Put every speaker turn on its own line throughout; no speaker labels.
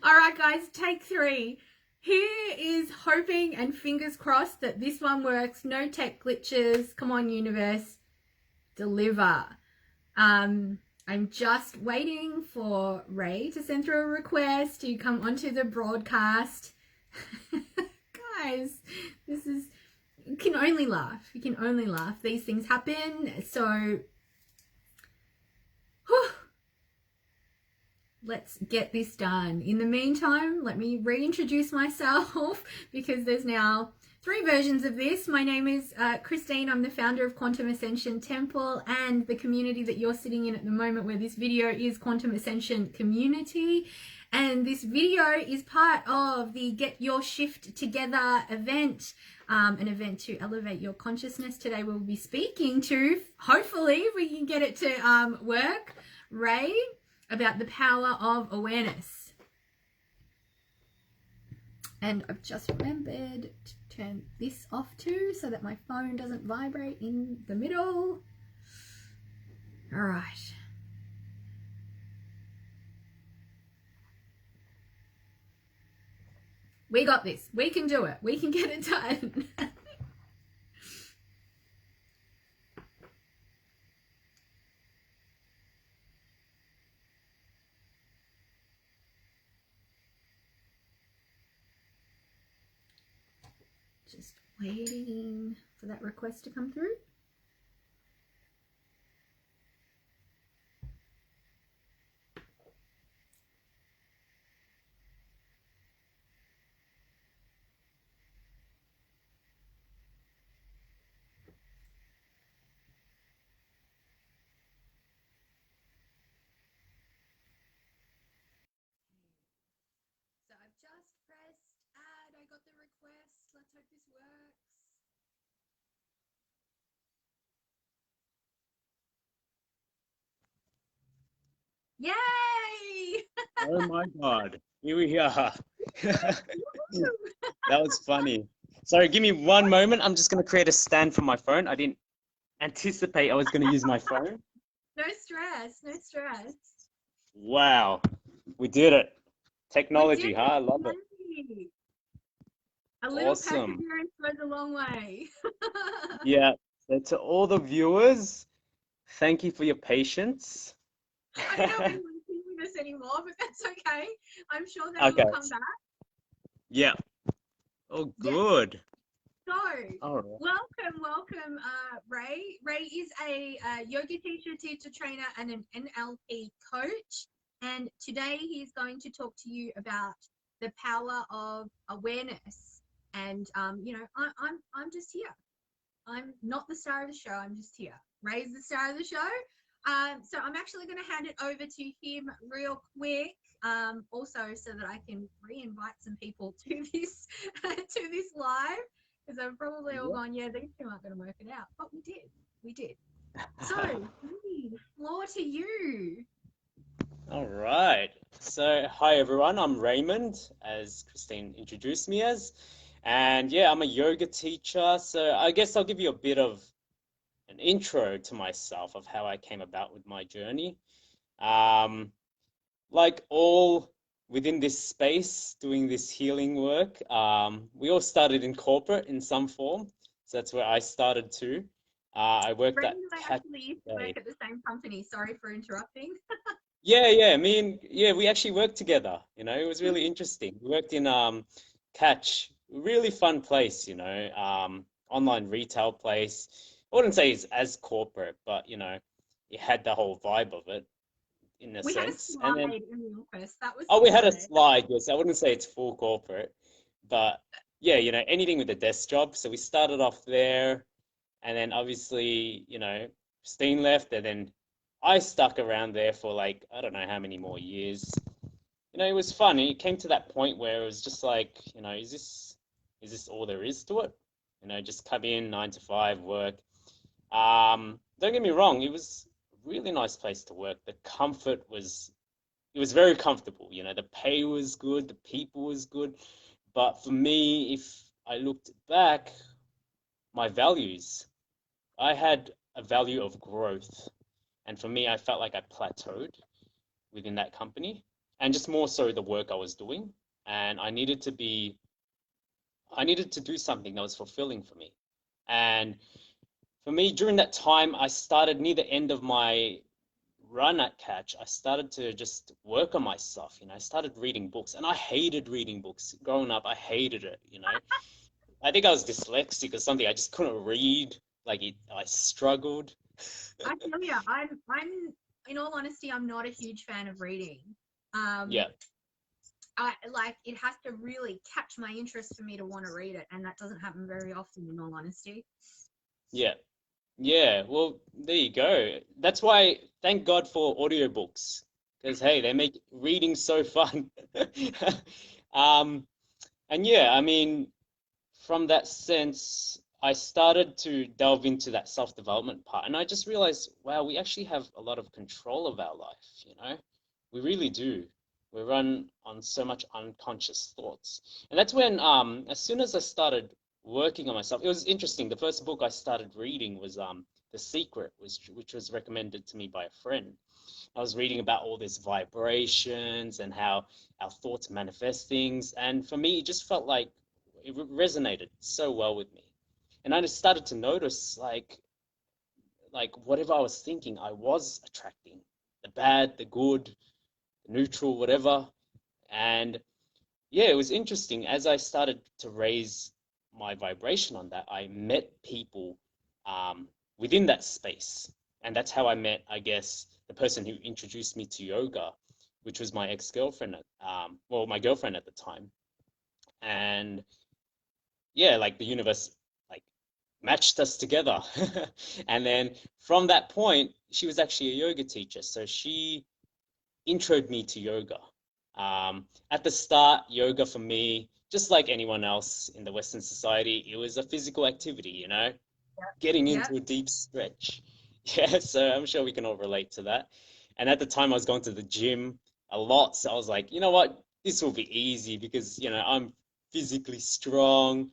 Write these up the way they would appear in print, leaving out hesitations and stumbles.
All right, guys, take three. Who is hoping and fingers crossed that this one works? No tech glitches. Come on, universe, deliver. I'm just waiting for Ray to send through a request to come onto the broadcast. Guys, this is, you can only laugh. You can only laugh. These things happen. So, whew, let's get this done. In the meantime, let me reintroduce myself because there's now three versions of this. My name is Christine. I'm the founder of Quantum Ascension Temple, and the community that you're sitting in at the moment where this video is Quantum Ascension Community. And this video is part of the Get Your Shift Together event, an event to elevate your consciousness. Today we'll be speaking to, hopefully if we can get it to work, Ray, about the power of awareness. And I've just remembered to turn this off too so that my phone doesn't vibrate in the middle. All right. We got this. We can do it. We can get it done. Just waiting for that request to come through. So I've just pressed add. I got the request. Let's hope this works. Yay!
Oh my God, here we are. That was funny. Sorry, give me one moment. I'm just going to create a stand for my phone. I didn't anticipate I was going to use my phone.
No stress, no stress.
Wow, we did it.
We
Technology,
did
huh? I love it.
it. A little
Awesome.
perseverance goes a long way.
Yeah, so to all the viewers, thank you for your patience.
I don't know if anyone's seeing this anymore, but that's okay. I'm sure they will
Okay,
come back.
yeah. Oh,
Yes.
good.
So,
All right.
welcome, Ray. Ray is a yoga teacher, trainer, and an NLP coach. And today he's going to talk to you about the power of awareness. And I'm just here. I'm not the star of the show. I'm just here. Ray's the star of the show. So I'm actually going to hand it over to him real quick. Also, so that I can re-invite some people to this to this live, because I've probably all gone, yeah, these two aren't going to work it out, but we did. So, Ray, floor to you.
All right. So, hi everyone. I'm Raymond, as Christine introduced me as. And yeah, I'm a yoga teacher. So, I guess I'll give you a bit of an intro to myself of how I came about with my journey. Um, like all within this space, doing this healing work, we all started in corporate in some form. So, that's where I started too. I worked
Ray
at
and I
Cat.
actually used to work at the same company. Sorry for interrupting.
Yeah. We actually worked together. It was really interesting. We worked in Catch, really fun place. Online retail place. I wouldn't say it's as corporate, but it had the whole vibe of it in a
We had a
sense. And then,
slide in the office. That was
oh, we had a
corporate.
slide. Yes, I wouldn't say it's full corporate, but yeah, anything with a desk job. So we started off there, and then obviously, Steen left, and then I stuck around there for like, I don't know how many more years. It was fun. It came to that point where it was just like, is this all there is to it? Just come in 9 to 5, work. Don't get me wrong, it was a really nice place to work. The comfort was, it was very comfortable. The pay was good, the people was good. But for me, if I looked back, my values, I had a value of growth. And for me, I felt like I plateaued within that company. and just more so the work I was doing. And I needed to do something that was fulfilling for me. And for me, during that time, I started near the end of my run at catch, I started to just work on myself. I started reading books, and I hated reading books. Growing up, I hated it. I think I was dyslexic or something. I just couldn't read. I struggled.
I feel you. I'm in all honesty, I'm not a huge fan of reading.
Yeah,
I like it has to really catch my interest for me to want to read it, and that doesn't happen very often, in all honesty.
yeah, yeah. Well, there you go. That's why, thank God for audiobooks, because hey, they make reading so fun. Um, and yeah, I mean, from that sense, I started to delve into that self-development part, and I just realized, wow, we actually have a lot of control of our life. We really do. We run on so much unconscious thoughts. And that's when, as soon as I started working on myself, it was interesting. The first book I started reading was The Secret, which was recommended to me by a friend. I was reading about all these vibrations and how our thoughts manifest things. And for me, it just felt like it resonated so well with me. And I just started to notice like whatever I was thinking, I was attracting the bad, the good, the neutral, whatever. And yeah, it was interesting. As I started to raise my vibration on that, I met people within that space. And that's how I met, I guess, the person who introduced me to yoga, which was my ex-girlfriend, well, my girlfriend at the time. And yeah, like the universe like matched us together. And then from that point, she was actually a yoga teacher. So she introed me to yoga. At the start, yoga for me, just like anyone else in the Western society, it was a physical activity, getting
Yeah.
into a deep stretch. Yeah, so I'm sure we can all relate to that. And at the time, I was going to the gym a lot. So I was like, you know what? This will be easy because, I'm physically strong.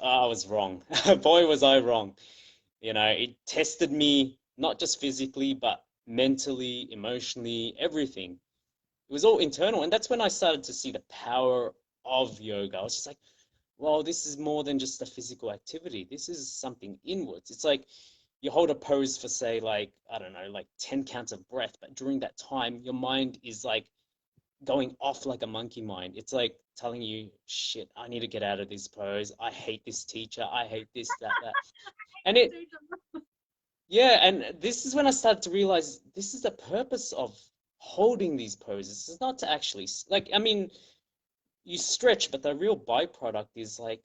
I was wrong. Boy, was I wrong. It tested me, not just physically, but mentally, emotionally, everything. It was all internal. And that's when I started to see the power of yoga. I was just like, well, this is more than just a physical activity. This is something inwards. It's like you hold a pose for, say, like, I don't know, like 10 counts of breath. But during that time, your mind is like going off like a monkey mind. It's like telling you, shit, I need to get out of this pose. I hate this teacher. I hate this, that, that. And it, yeah, and this is when I started to realize this is the purpose of holding these poses. It's not to actually, like, I mean, you stretch, but the real byproduct is like,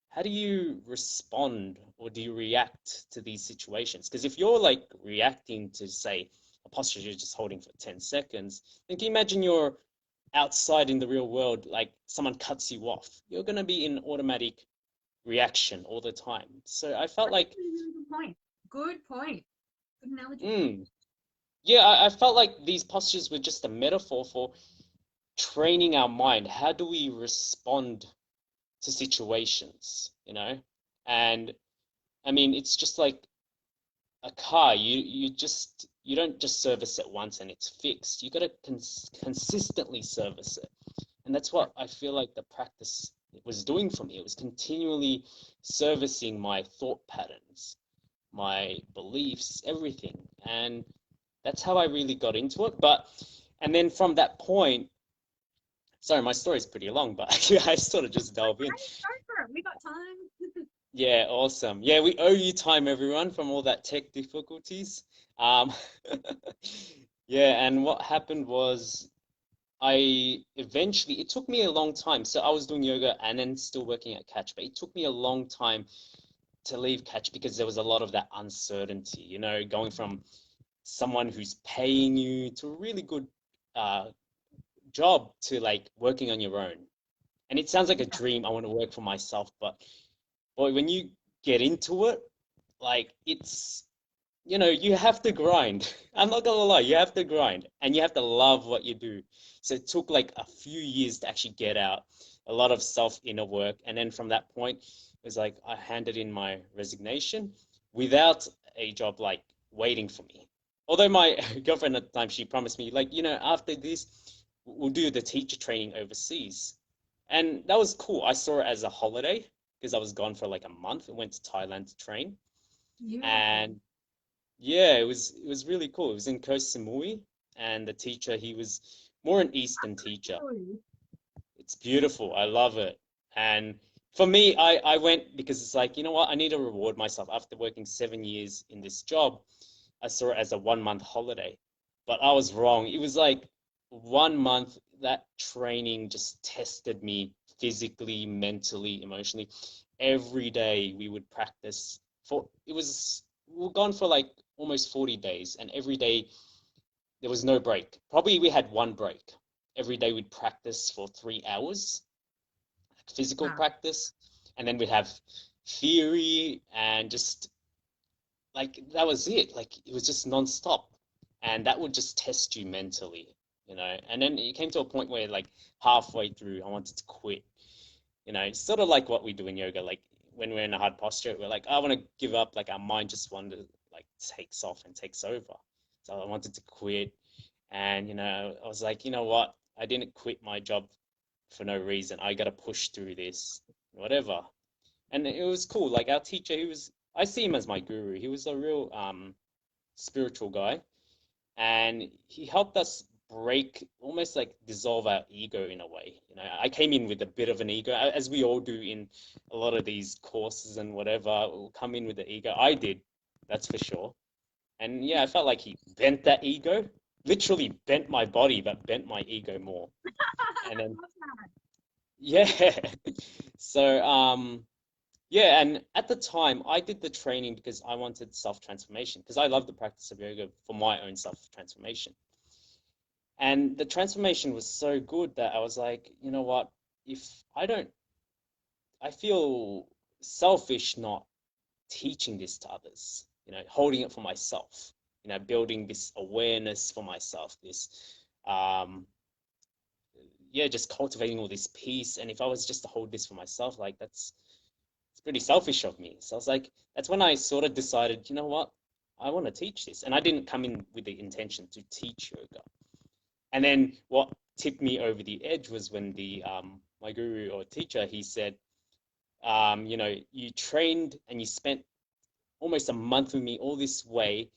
how do you respond or do you react to these situations? Because if you're like reacting to, say, a posture you're just holding for 10 seconds, then can you imagine you're outside in the real world, like someone cuts you off? You're going to be in automatic reaction all the time. So I felt
That's
like,
a really good point. Good point. Good analogy.
yeah, I felt like these postures were just a metaphor for training our mind. How do we respond to situations? And I mean, it's just like a car. You don't just service it once and it's fixed. You got to consistently service it. And that's what I feel like the practice was doing for me. It was continually servicing my thought patterns, my beliefs, everything. And that's how I really got into it. And then from that point, sorry, my story's pretty long, but I sort of just delve in.
Go for it. We got time.
Yeah, awesome. Yeah, we owe you time, everyone, from all that tech difficulties. Um, yeah, and what happened was it took me a long time. So I was doing yoga and then still working at Catch, but it took me a long time to leave Catch because there was a lot of that uncertainty, going from someone who's paying you to a really good job to like working on your own. And it sounds like a dream. I want to work for myself, but boy, when you get into it, like you have to grind. I'm not gonna lie, you have to grind and you have to love what you do. So it took like a few years to actually get out, a lot of self inner work. And then from that point, it was like I handed in my resignation without a job like waiting for me. Although my girlfriend at the time, she promised me, like, after this, we'll do the teacher training overseas. And that was cool. I saw it as a holiday because I was gone for like a month. I went to Thailand to train.
Beautiful.
And yeah, it was really cool. It was in Koh Samui, and the teacher, he was more an Eastern teacher.
Really?
It's beautiful. I love it. And for me, I went because it's like, you know what? I need to reward myself. After working 7 years in this job, I saw it as a 1 month holiday. But I was wrong. It was like 1 month, that training just tested me physically, mentally, emotionally. Every day we would practice for, we were gone for like almost 40 days, and every day there was no break. Probably we had one break. Every day we'd practice for 3 hours, physical
Wow.
practice, and then we'd have theory and just like that was it. Like it was just nonstop, and that would just test you mentally, you know. And then it came to a point where like halfway through, I wanted to quit. You know, it's sort of like what we do in yoga. Like when we're in a hard posture, we're like, I want to give up. Like our mind just wanted like takes off and takes over. So I wanted to quit, and you know, I was like, you know what? I didn't quit my job for no reason. I got to push through this, whatever. And it was cool. Like our teacher, he was, I see him as my guru. He was a real spiritual guy, and he helped us break, almost like dissolve our ego in a way. You know, I came in with a bit of an ego, as we all do in a lot of these courses and whatever. We'll come in with the ego. I did, that's for sure. And yeah, I felt like he bent that ego, literally bent my body, but bent my ego more. And then
Love that.
yeah, so yeah, and at the time, I did the training because I wanted self-transformation, because I love the practice of yoga for my own self-transformation. And the transformation was so good that I was like, you know what? If I don't, I feel selfish not teaching this to others, you know, holding it for myself, you know, building this awareness for myself, this, um, yeah, just cultivating all this peace. And if I was just to hold this for myself, like it's pretty selfish of me. So I was like, that's when I sort of decided, you know what? I want to teach this. And I didn't come in with the intention to teach yoga. And then what tipped me over the edge was when the my guru or teacher, he said, you know, you trained and you spent almost a month with me all this way,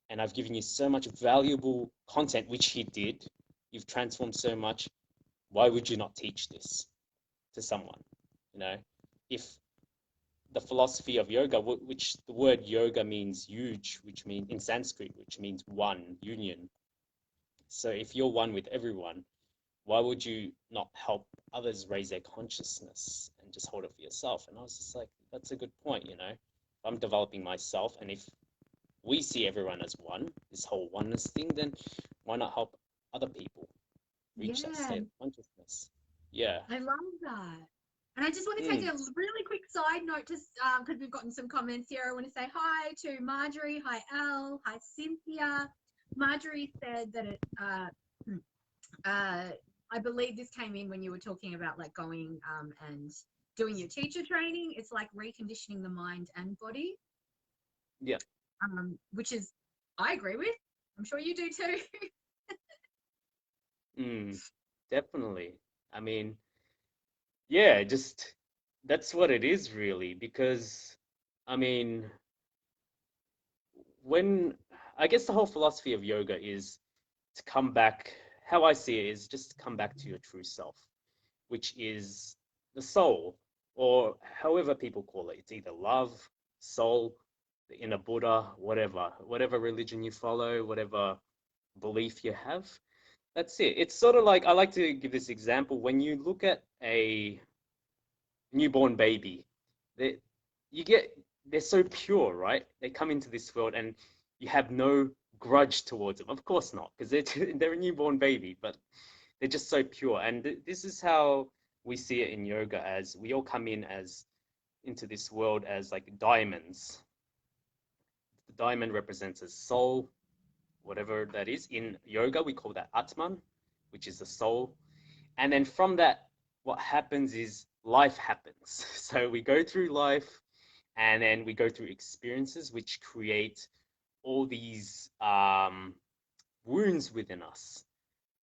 and I've given you so much valuable content, which he did. You've transformed so much. Why would you not teach this to someone? You know, if the philosophy of yoga, which the word yoga means huge, which means in Sanskrit, which means one, union. So if you're one with everyone, why would you not help others raise their consciousness and just hold it for yourself? And I was just like, that's a good point, you know. If I'm developing myself, and if we see everyone as one, this whole oneness thing, then why not help other people reach that
Yeah,
state of consciousness? Yeah.
I love that. And I just want to take
Mm.
a really quick side note, just because we've gotten some comments here. I want to say hi to Marjorie, hi Al, hi Cynthia. Marjorie said that it, I believe this came in when you were talking about like going and doing your teacher training. It's like reconditioning the mind and body,
Yeah.
which is, I agree with. I'm sure you do too.
Mm. Definitely. I mean, yeah, just that's what it is really, because I mean, when I guess the whole philosophy of yoga is to come back, how I see it is just to come back to your true self, which is the soul, or however people call it. It's either love, soul, the inner Buddha, whatever religion you follow, whatever belief you have. That's it. It's sort of like, I like to give this example. When you look at a newborn baby, they you get they're so pure, right? They come into this world and you have no grudge towards them. Of course not, because they're a newborn baby, but they're just so pure. And this is how we see it in yoga, as we all come in as into this world as like diamonds. The diamond represents a soul, whatever that is. In yoga, we call that Atman, which is the soul. And then from that, what happens is life happens. So we go through life, and then we go through experiences which create all these wounds within us.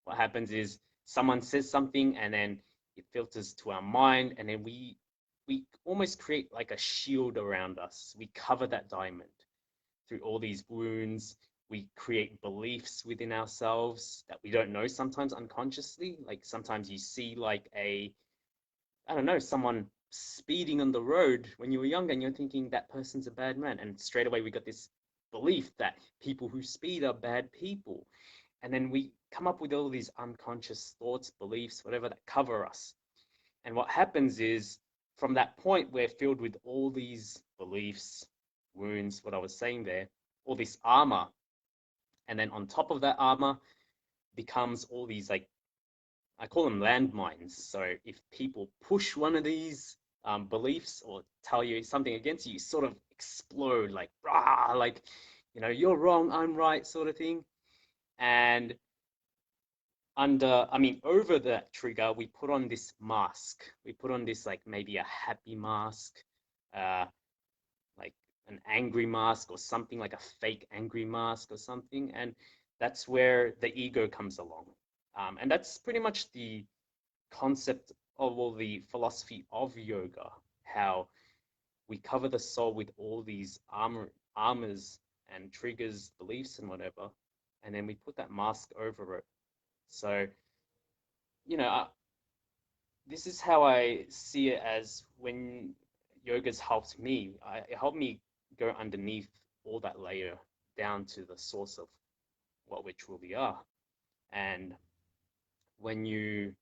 What happens is someone says something and then it filters to our mind, and then we almost create like a shield around us. We cover that diamond through all these wounds. We create beliefs within ourselves that we don't know, sometimes unconsciously. Like sometimes you see like I don't know, someone speeding on the road when you were younger, and you're thinking that person's a bad man. And straight away we got this belief that people who speed are bad people. And then we come up with all these unconscious thoughts, beliefs, whatever, that cover us. And what happens is, from that point, we're filled with all these beliefs, wounds, what I was saying there, all this armor. And then on top of that armor becomes all these, like, I call them landmines. So if people push one of these beliefs or tell you something against you, you sort of explode, like, rah, like, you're wrong, I'm right, sort of thing. And over that trigger, we put on this mask. We put on this, like, maybe a happy mask, uh, like an angry mask, or something like a fake angry mask or something. And that's where the ego comes along. And that's pretty much the concept of all the philosophy of yoga, how we cover the soul with all these armors and triggers, beliefs and whatever, and then we put that mask over it. So, you know, I, this is how I see it, as when yoga's helped me. It helped me go underneath all that layer down to the source of what we truly are. And when you,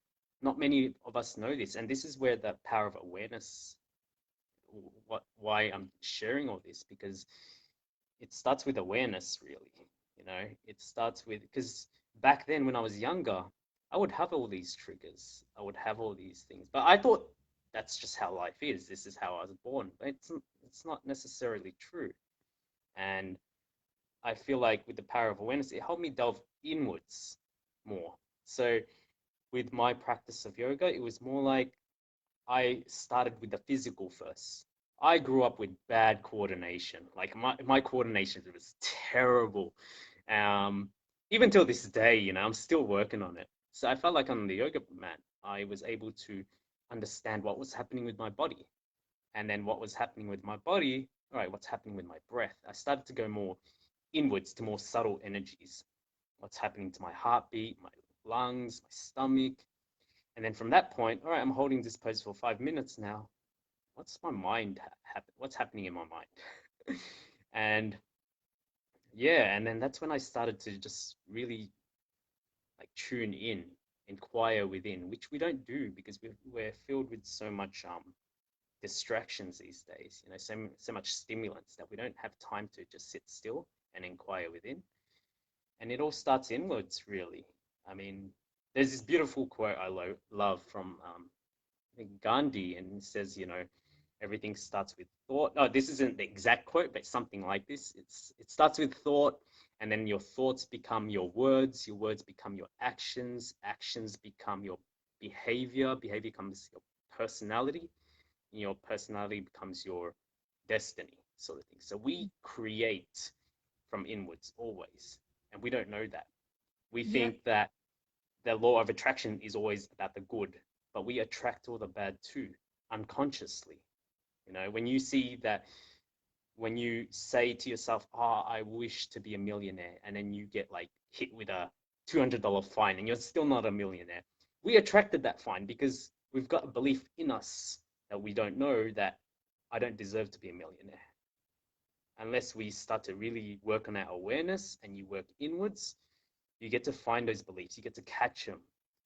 not many of us know this, and this is where the power of awareness, why I'm sharing all this, because it starts with awareness, really. It starts with, because back then when I was younger, I would have all these triggers, I would have all these things, but I thought that's just how life is. This is how I was born. But it's not necessarily true. And I feel like with the power of awareness, it helped me delve inwards more. So with my practice of yoga, it was more like I started with the physical first. I grew up with bad coordination. Like my coordination was terrible. Even till this day, I'm still working on it. So I felt like on the yoga mat, I was able to understand what was happening with my body. And then what was happening with my body, all right, what's happening with my breath? I started to go more inwards to more subtle energies. What's happening to my heartbeat, my lungs, my stomach. And then from that point, all right, I'm holding this pose for 5 minutes now. What's my mind what's happening in my mind? And yeah, and then that's when I started to just really like tune in, inquire within, which we don't do because we're filled with so much distractions these days, so much stimulants that we don't have time to just sit still and inquire within. And it all starts inwards, really. I mean, there's this beautiful quote I love from I think Gandhi, and it says, everything starts with thought. Oh, this isn't the exact quote, but something like this. It starts with thought, and then your thoughts become your words become your actions become your behavior becomes your personality, and your personality becomes your destiny, sort of thing. So we create from inwards always, and we don't know that. We
Yeah.
think that the law of attraction is always about the good, but we attract all the bad too, unconsciously. When you see that, when you say to yourself, oh, I wish to be a millionaire, and then you get like hit with a $200 fine and you're still not a millionaire, we attracted that fine because we've got a belief in us that we don't know, that I don't deserve to be a millionaire. Unless we start to really work on our awareness and you work inwards, you get to find those beliefs, you get to catch them.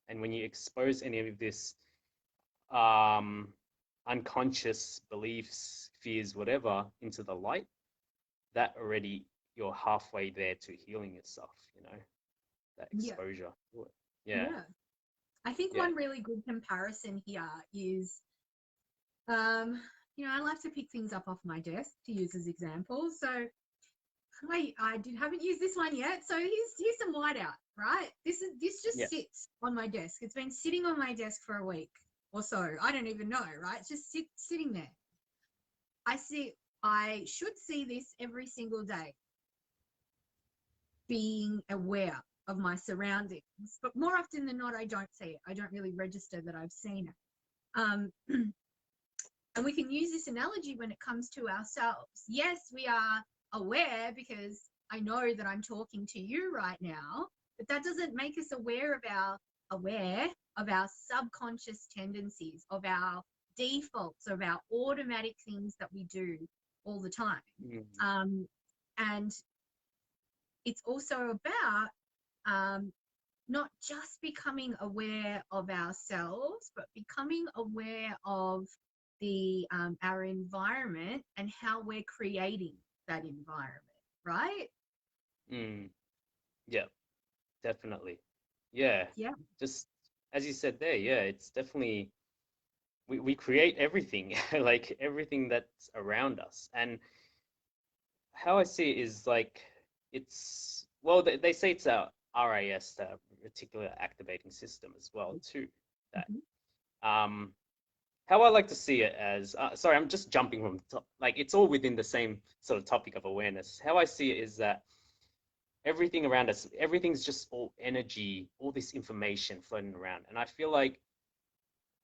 And when you expose any of this um, unconscious beliefs, fears, whatever, into the light, that already, you're halfway there to healing yourself, that
Yeah.
exposure to it. Yeah,
Yeah. I think
yeah,
one really good comparison here is, um, I like to pick things up off my desk to use as examples. So haven't used this one yet. So here's some whiteout, right? This
yeah,
just sits on my desk. It's been sitting on my desk for a week or so. I don't even know, right? It's just sitting there. I should see this every single day. Being aware of my surroundings. But more often than not, I don't see it. I don't really register that I've seen it. And we can use this analogy when it comes to ourselves. Yes, we are aware because I know that I'm talking to you right now, but that doesn't make us aware of our subconscious tendencies, of our defaults, of our automatic things that we do all the time. And it's also about not just becoming aware of ourselves, but becoming aware of the our environment and how we're creating that environment, right?
Yeah, definitely. Yeah.
Yeah.
Just as you said there, yeah, it's definitely we create everything, like everything that's around us. And how I see it is like it's well, they say it's a RAS, the reticular activating system as well too. That how I like to see it as sorry, I'm just jumping from like it's all within the same sort of topic of awareness. How I see it is that everything around us, everything's just all energy, all this information floating around. And I feel like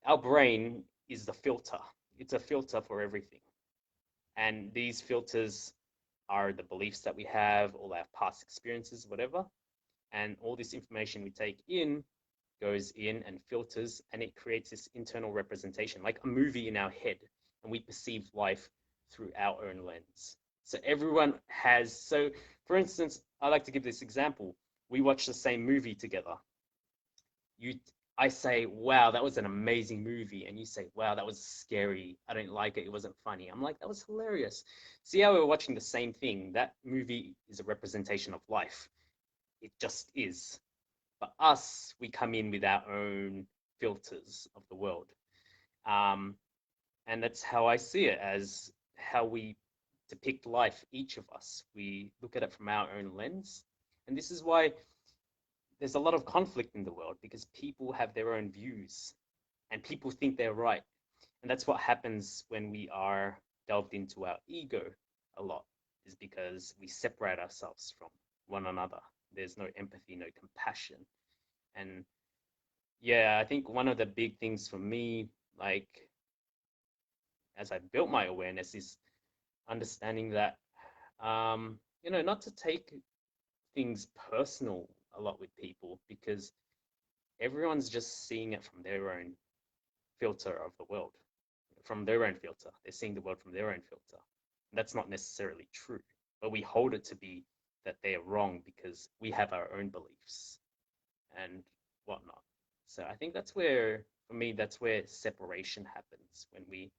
our brain is the filter. It's a filter for everything. And these filters are the beliefs that we have, all our past experiences, whatever. And all this information we take in goes in and filters, and it creates this internal representation, like a movie in our head. And we perceive life through our own lens. So everyone has, so for instance, I like to give this example. We watch the same movie together. I say, wow, that was an amazing movie. And you say, wow, that was scary. I don't like it. It wasn't funny. I'm like, that was hilarious. See how we're watching the same thing? That movie is a representation of life. It just is. But us, we come in with our own filters of the world. And that's how I see it, as how we depict life, each of us. We look at it from our own lens. And this is why there's a lot of conflict in the world, because people have their own views and people think they're right. And that's what happens when we are delved into our ego a lot, is because we separate ourselves from one another. There's no empathy, no compassion. And yeah, I think one of the big things for me, like as I built my awareness, is understanding that, not to take things personal a lot with people, because everyone's just seeing it from their own filter of the world, from their own filter. They're seeing the world from their own filter. And that's not necessarily true, but we hold it to be that they're wrong because we have our own beliefs and whatnot. So I think that's where, for me, that's where separation happens, when we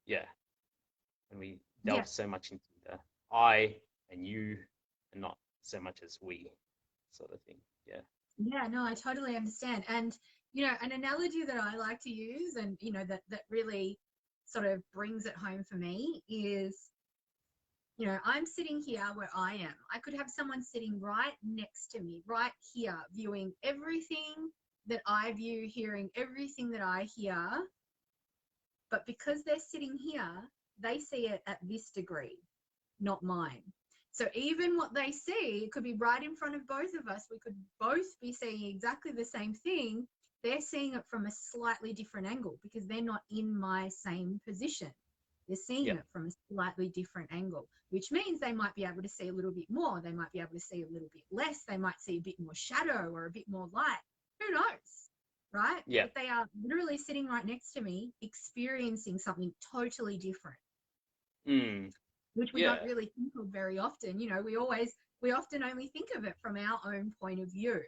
Yeah.
delve so much into the I and you, and not so much as we, sort of thing. Yeah.
Yeah, no, I totally understand. And, an analogy that I like to use, and, that really sort of brings it home for me is, I'm sitting here where I am. I could have someone sitting right next to me, right here, viewing everything that I view, hearing everything that I hear. But because they're sitting here, they see it at this degree, not mine. So even what they see, it could be right in front of both of us. We could both be seeing exactly the same thing. They're seeing it from a slightly different angle because they're not in my same position. They're seeing it from a slightly different angle, which means they might be able to see a little bit more. They might be able to see a little bit less. They might see a bit more shadow or a bit more light. Who knows? Right?
Yeah.
But they are literally sitting right next to me, experiencing something totally different. Which we don't really think of very often. We often only think of it from our own point of view,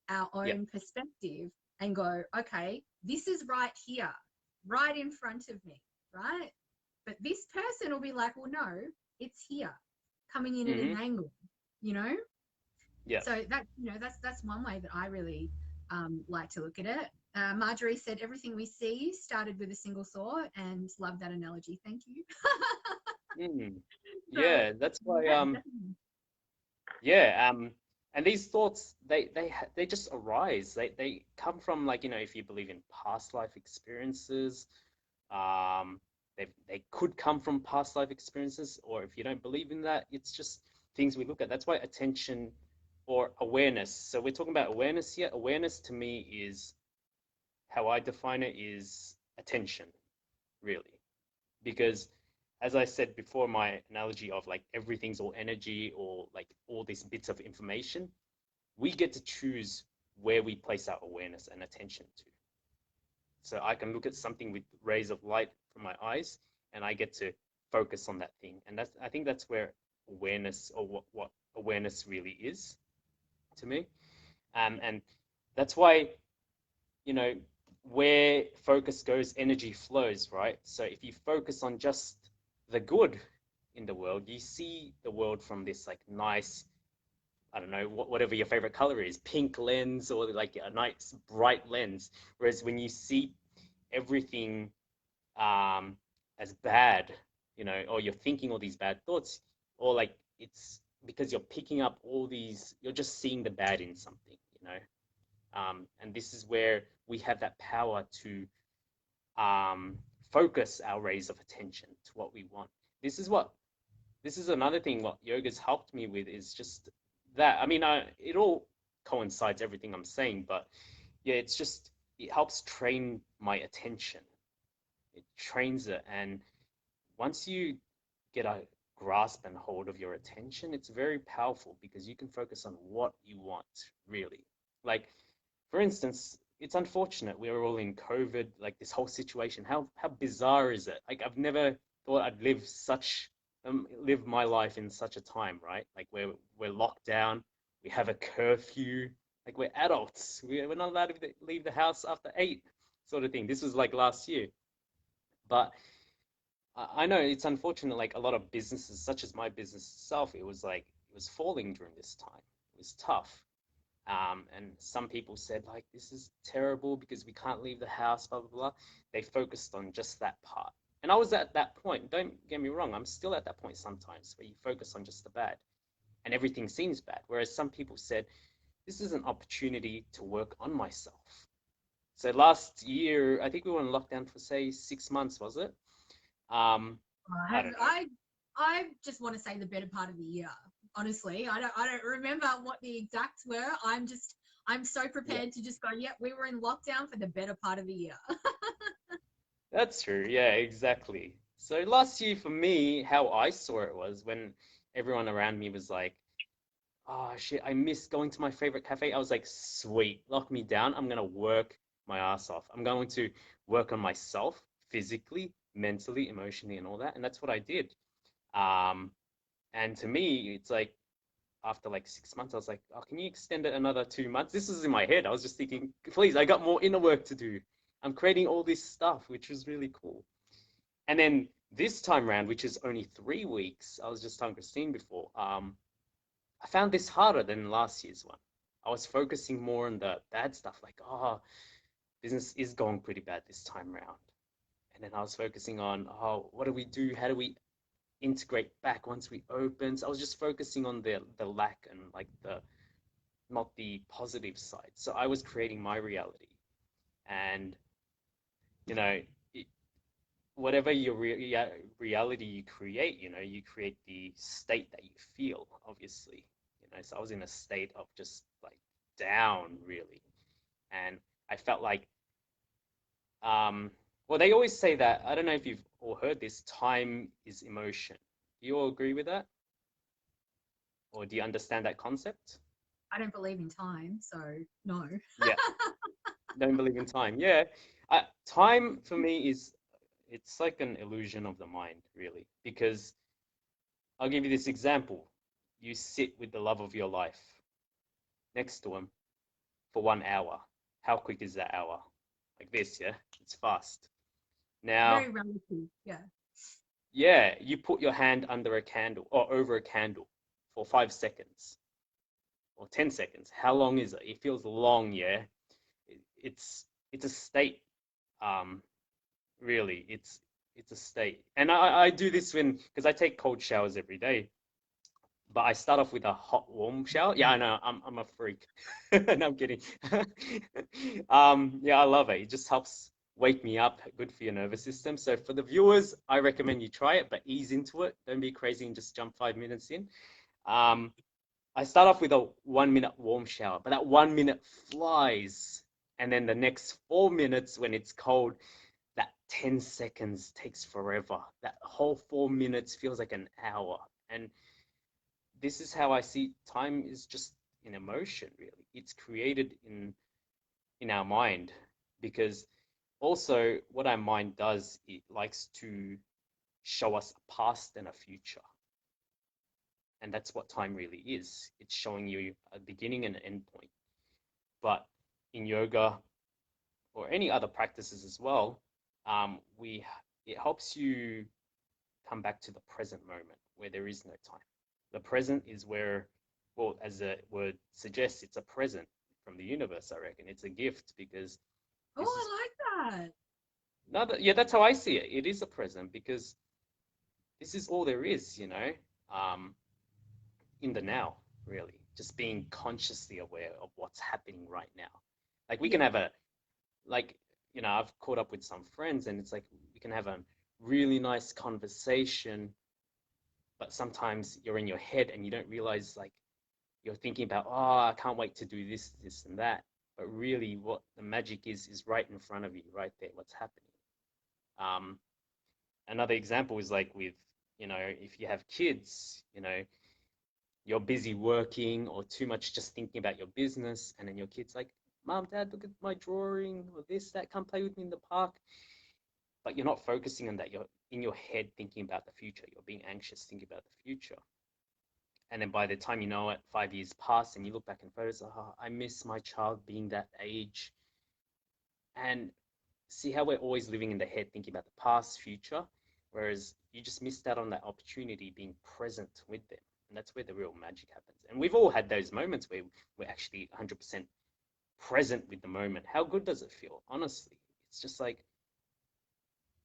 our own perspective, and go, okay, this is right here, right in front of me, right? But this person will be like, well, no, it's here, coming in at an angle,
Yeah.
So that's one way that I really like to look at it. Marjorie said everything we see started with a single thought, and love that analogy. Thank you.
Yeah, that's why and these thoughts, they just arise. They come from, like, if you believe in past life experiences, they could come from past life experiences, or if you don't believe in that, it's just things we look at. That's why attention or awareness. So we're talking about awareness here. Awareness to me is, how I define it, is attention, really. Because as I said before, my analogy of like everything's all energy or like all these bits of information, we get to choose where we place our awareness and attention to. So I can look at something with rays of light from my eyes and I get to focus on that thing. And I think that's where awareness, or what awareness really is to me. And that's why, you know, where focus goes, energy flows, right? So if you focus on just the good in the world, you see the world from this like nice, I don't know, whatever your favorite color is, pink lens, or like a nice bright lens. Whereas when you see everything as bad, you know, or you're thinking all these bad thoughts, or like it's because you're picking up all these, you're just seeing the bad in something, you know. And this is where we have that power to um, focus our rays of attention to what we want. This is what, this is another thing what yoga's helped me with, is just that. I mean, it all coincides everything I'm saying, but yeah, it's just, it helps train my attention. It trains it, and once you get a grasp and hold of your attention, it's very powerful because you can focus on what you want, really. Like, for instance, it's unfortunate we're all in COVID, like this whole situation. How bizarre is it? Like, I've never thought I'd live my life in such a time, right? Like we're locked down, we have a curfew, like we're adults, we're not allowed to leave the house after 8, sort of thing. This was like last year, but I know it's unfortunate. Like a lot of businesses, such as my business itself, it was like it was falling during this time. It was tough. And some people said like this is terrible because we can't leave the house, blah blah blah. They focused on just that part, and I was at that point. Don't get me wrong, I'm still at that point sometimes where you focus on just the bad, and everything seems bad. Whereas some people said this is an opportunity to work on myself. So last year, I think we were in lockdown for say 6 months, was it? I
I,
don't know.
I I just want to say the better part of the year. Honestly, I don't remember what the exacts were. I'm so
Yeah,
prepared to just go. Yep, we were in lockdown for the better part of the year.
that's true. Yeah, exactly. So last year for me, how I saw it was when everyone around me was like, "Oh shit, I miss going to my favorite cafe." I was like, "Sweet, lock me down. I'm gonna work my ass off. I'm going to work on myself physically, mentally, emotionally, and all that." And that's what I did. Um, and to me, it's like after like 6 months, I was like, "Oh, can you extend it another 2 months?" This was in my head. I was just thinking, "Please, I got more inner work to do. I'm creating all this stuff," which was really cool. And then this time round, which is only 3 weeks, I was just telling Christine before, I found this harder than last year's one. I was focusing more on the bad stuff, like, oh, business is going pretty bad this time round. And then I was focusing on, oh, what do we do? How do we integrate back once we open? So I was just focusing on the lack and like the not the positive side. So I was creating my reality. And, you know, it, whatever your reality you create, you know, you create the state that you feel, obviously. You know, so I was in a state of just like down, really. And I felt like, well, they always say that, I don't know if you've all heard this, time is emotion. Do you all agree with that? Or do you understand that concept?
I don't believe in time, so no.
Yeah, don't believe in time. Yeah, time for me is, it's like an illusion of the mind, really. Because I'll give you this example. You sit with the love of your life next to him for 1 hour. How quick is that hour? Like this, yeah? It's fast.
Very
Now,
relative. Yeah.
yeah, you put your hand under a candle or over a candle for 5 seconds or 10 seconds. How long is it? It feels long, yeah? It's a state, um, really. It's a state. And I do this when, because I take cold showers every day, but I start off with a hot warm shower. Yeah, I know, I'm a freak. No, I'm kidding. Yeah, I love it. It just helps wake me up, good for your nervous system. So for the viewers, I recommend you try it, but ease into it. Don't be crazy and just jump 5 minutes in. Um, I start off with a 1 minute warm shower, but that 1 minute flies. And then the next 4 minutes when it's cold, that 10 seconds takes forever. That whole 4 minutes feels like an hour. And this is how I see time is just an emotion, really. It's created in our mind because also what our mind does, it likes to show us a past and a future. And that's what time really is. It's showing you a beginning and an end point. But in yoga or any other practices as well, we it helps you come back to the present moment where there is no time. The present is where, well, as the word suggests, it's a present from the universe, I reckon. It's a gift because
Oh,
this is
I like that.
no, yeah, that's how I see it. It is a present because this is all there is, um, in the now, really. Just being consciously aware of what's happening right now. Like we can
Yeah.
have a like I've caught up with some friends and it's like we can have a really nice conversation, but sometimes you're in your head and you don't realize like you're thinking about, oh, I can't wait to do this and that. But really what the magic is right in front of you, right there, what's happening. Um, Another example is like with, if you have kids, you're busy working or too much just thinking about your business, and then your kid's like, Mom, Dad, look at my drawing or this, that, come play with me in the park. But you're not focusing on that. You're in your head thinking about the future. You're being anxious thinking about the future. And then by the time you know it, 5 years pass and you look back in photos, oh, I miss my child being that age. And see how we're always living in the head thinking about the past, future, whereas you just missed out on that opportunity being present with them. And that's where the real magic happens. And we've all had those moments where we're actually 100% present with the moment. How good does it feel? Honestly, it's just like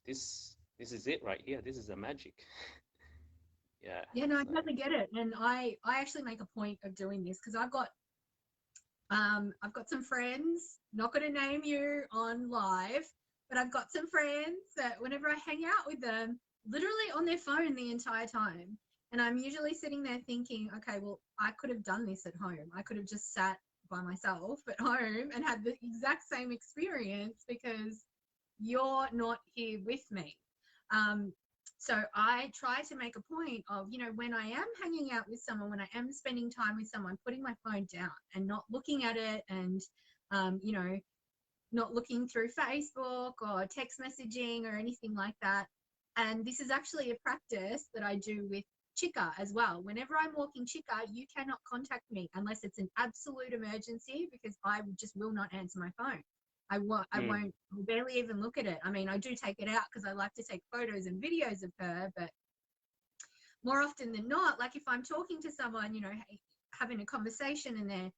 this is it right here. This is the magic. Yeah.
Yeah, no, I
So
totally get it. And I actually make a point of doing this because I've got some friends, not going to name you on live, but I've got some friends that whenever I hang out with them, literally on their phone the entire time. And I'm usually sitting there thinking, okay, well, I could have done this at home. I could have just sat by myself at home and had the exact same experience because you're not here with me. Um, so I try to make a point of, when I am hanging out with someone, when I am spending time with someone, putting my phone down and not looking at it and, um, you know, not looking through Facebook or text messaging or anything like that. And this is actually a practice that I do with Chica as well. Whenever I'm walking Chica, you cannot contact me unless it's an absolute emergency because I just will not answer my phone. I
mm,
won't barely even look at it. I mean, I do take it out because I like to take photos and videos of her, but more often than not, like if I'm talking to someone, having a conversation and they're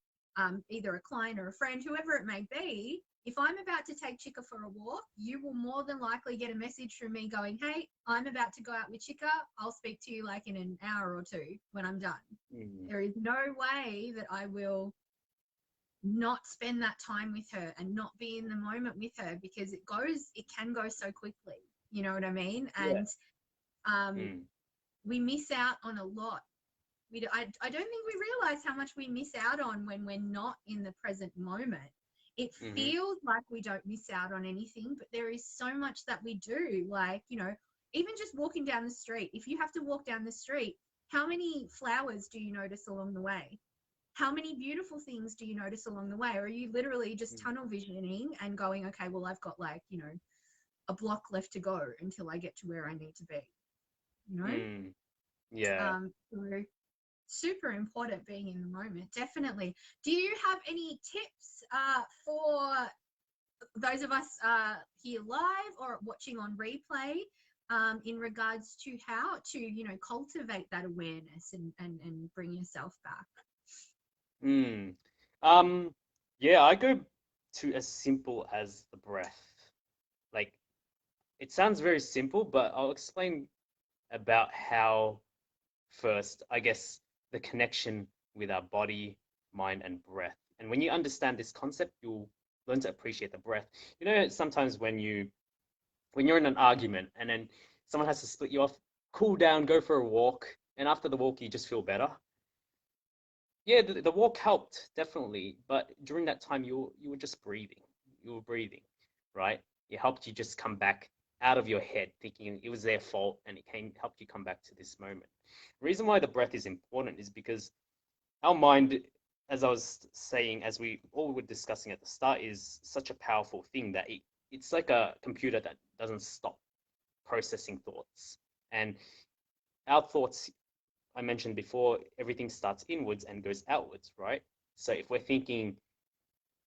either a client or a friend, whoever it may be, if I'm about to take Chica for a walk, you will more than likely get a message from me going, hey, I'm about to go out with Chica. I'll speak to you like in an hour or two when I'm done.
mm,
There is no way that I will not spend that time with her and not be in the moment with her because it can go so quickly. You know what I mean?
yeah.
And um,
Mm,
we miss out on a lot. I don't think we realize how much we miss out on when we're not in the present moment. It
mm-hmm,
feels like we don't miss out on anything, but there is so much that we do. Like, even just walking down the street. If you have to walk down the street, how many flowers do you notice along the way? How many beautiful things do you notice along the way? Or are you literally just tunnel visioning and going, okay, well, I've got like, a block left to go until I get to where I need to be, you know?
mm, yeah.
So super important being in the moment, definitely. Do you have any tips for those of us here live or watching on replay in regards to how to, cultivate that awareness and bring yourself back?
Mm. Um, yeah, I go to as simple as the breath. Like, it sounds very simple, but I'll explain about how first, I guess, the connection with our body, mind, and breath. And when you understand this concept, you'll learn to appreciate the breath. Sometimes when you're in an argument and then someone has to split you off, cool down, go for a walk, and after the walk, you just feel better. Yeah, the walk helped definitely, but during that time you were just breathing. You were breathing, right? It helped you just come back out of your head thinking it was their fault, and it came helped you come back to this moment. The reason why the breath is important is because our mind, as I was saying, as we all were discussing at the start, is such a powerful thing that it's like a computer that doesn't stop processing thoughts. And our thoughts, I mentioned before, everything starts inwards and goes outwards, right? So if we're thinking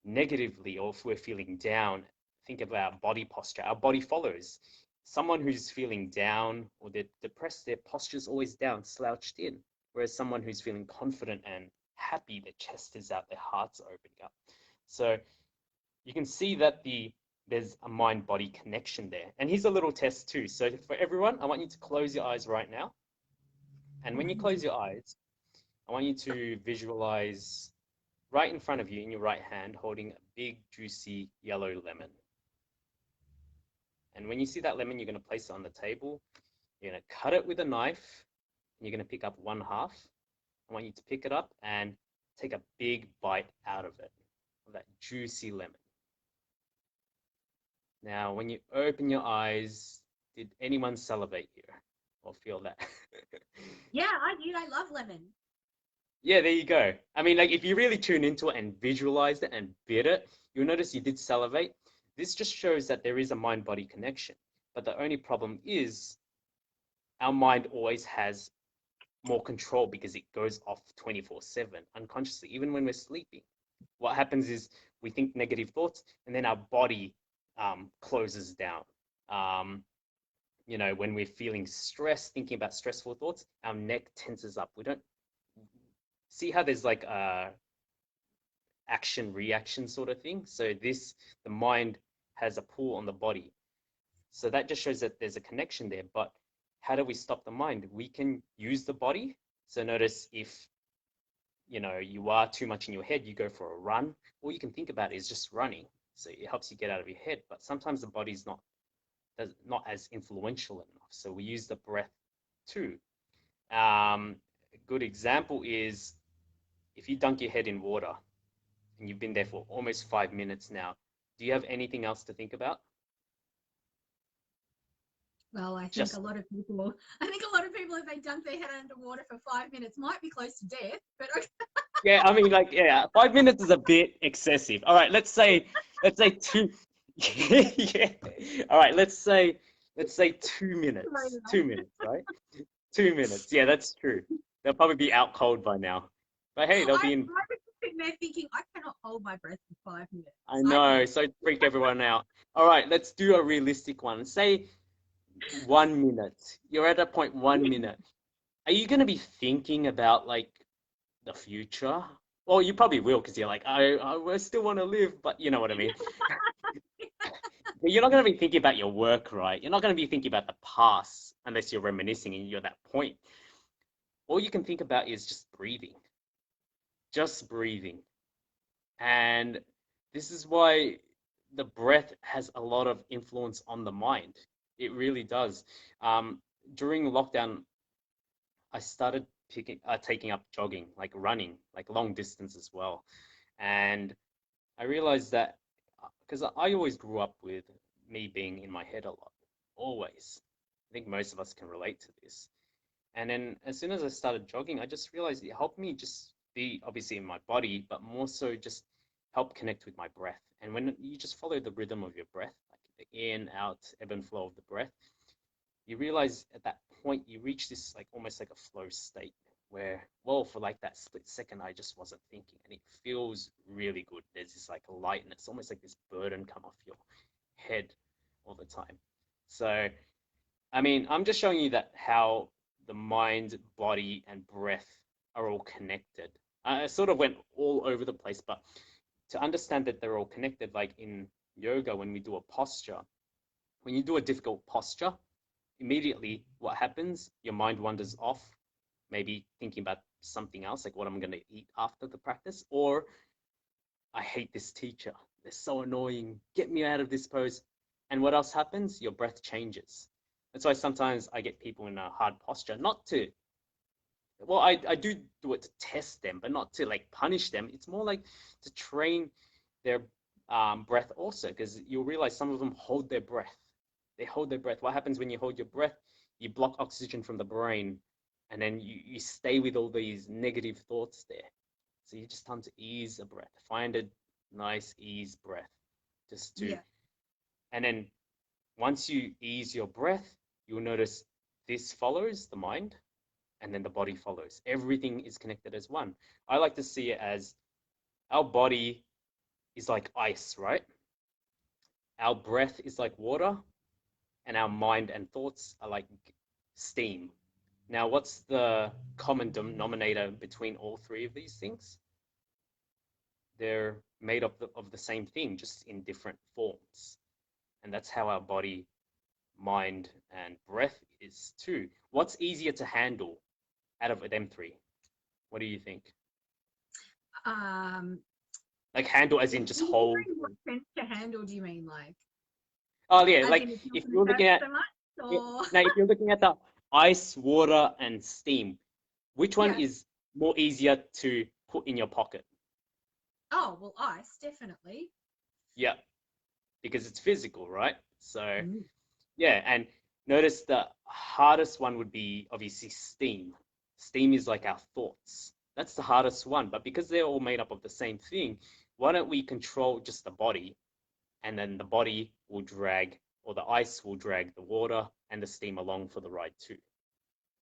negatively or if we're feeling down, think about body posture. Our body follows. Someone who's feeling down or they're depressed, their posture's always down, slouched in. Whereas someone who's feeling confident and happy, their chest is out, their heart's opening up. So you can see that there's a mind-body connection there. And here's a little test too. So for everyone, I want you to close your eyes right now. And when you close your eyes, I want you to visualize right in front of you in your right hand holding a big, juicy yellow lemon. And when you see that lemon, you're going to place it on the table. You're going to cut it with a knife, and you're going to pick up one half. I want you to pick it up and take a big bite out of it, of that juicy lemon. Now, when you open your eyes, did anyone salivate here or feel that?
Yeah, I did. I love lemon.
Yeah, there you go. I mean, like if you really tune into it and visualize it and bit it, you'll notice you did salivate. This just shows that there is a mind-body connection. But the only problem is our mind always has more control because it goes off 24/7 unconsciously, even when we're sleeping. What happens is we think negative thoughts and then our body closes down. You know, when we're feeling stress, thinking about stressful thoughts, our neck tenses up. We don't see how there's like a action reaction sort of thing. So the mind has a pull on the body. So that just shows that there's a connection there. But how do we stop the mind? We can use the body. So notice if you are too much in your head, you go for a run. All you can think about is just running. So it helps you get out of your head. But sometimes the body's not as influential enough. So we use the breath too. A good example is if you dunk your head in water and you've been there for almost 5 minutes now, do you have anything else to think about?
Well, I think
Just
a lot of people, if they dunk their head underwater for 5 minutes, might be close to death. But okay.
yeah, I mean, like, yeah, 5 minutes is a bit excessive. All right, let's say two. Yeah. All right, let's say 2 minutes. 2 minutes, right? 2 minutes. Yeah, that's true. They'll probably be out cold by now. But hey, they'll be in.
I was sitting there thinking, I cannot hold my breath for 5 minutes.
I know, so freak everyone out. All right, let's do a realistic one. Say 1 minute. You're at a point 1 minute. Are you going to be thinking about like the future? Well, you probably will because you're like, I still want to live, but you know what I mean. But you're not going to be thinking about your work, right? You're not going to be thinking about the past unless you're reminiscing and you're at that point. All you can think about is just breathing. Just breathing. And this is why the breath has a lot of influence on the mind. It really does. During lockdown, I started taking up jogging, like running, like long distance as well. And I realized that because I always grew up with me being in my head a lot, always. I think most of us can relate to this. And then as soon as I started jogging, I just realized it helped me just be obviously in my body, but more so just help connect with my breath. And when you just follow the rhythm of your breath, like the in, out, ebb and flow of the breath, you realize at that point you reach this like almost like a flow state where, well, for like that split second, I just wasn't thinking, and it feels really good. There's this like lightness, almost like this burden come off your head all the time. So, I mean, I'm just showing you that how the mind, body, and breath are all connected. I sort of went all over the place, but to understand that they're all connected, like in yoga, when we do a posture, when you do a difficult posture, immediately what happens, your mind wanders off, maybe thinking about something else, like what I'm going to eat after the practice, or I hate this teacher. They're so annoying. Get me out of this pose. And what else happens? Your breath changes. That's why sometimes I get people in a hard posture, not to well, I do it to test them, but not to like punish them. It's more like to train their breath also, because you'll realize some of them hold their breath. They hold their breath. What happens when you hold your breath? You block oxygen from the brain, and then you stay with all these negative thoughts there. So you just time to ease a breath. Find a nice ease breath, just to,
Yeah.
and then once you ease your breath, you'll notice this follows the mind, and then the body follows. Everything is connected as one. I like to see it as our body is like ice, right? Our breath is like water, and our mind and thoughts are like steam. Now, what's the common denominator between all three of these things? They're made of the same thing, just in different forms. And that's how our body, mind, and breath is too. What's easier to handle out of them three? What do you think?
Um,
Like handle as in just hold.
what sense to handle do you mean? Like,
Oh yeah,
as
like
in it's not
if
going
you're
to
looking
hurt
at
so much? Or,
now if you're looking at the ice, water, and steam, which one
yeah.
is more easier to put in your pocket?
Oh, well, ice, definitely.
Yeah, because it's physical, right? So
Mm.
yeah, and notice the hardest one would be obviously steam. Steam is like our thoughts. That's the hardest one, but because they're all made up of the same thing, why don't we control just the body, and then the body will drag, or the ice will drag the water and the steam along for the ride too.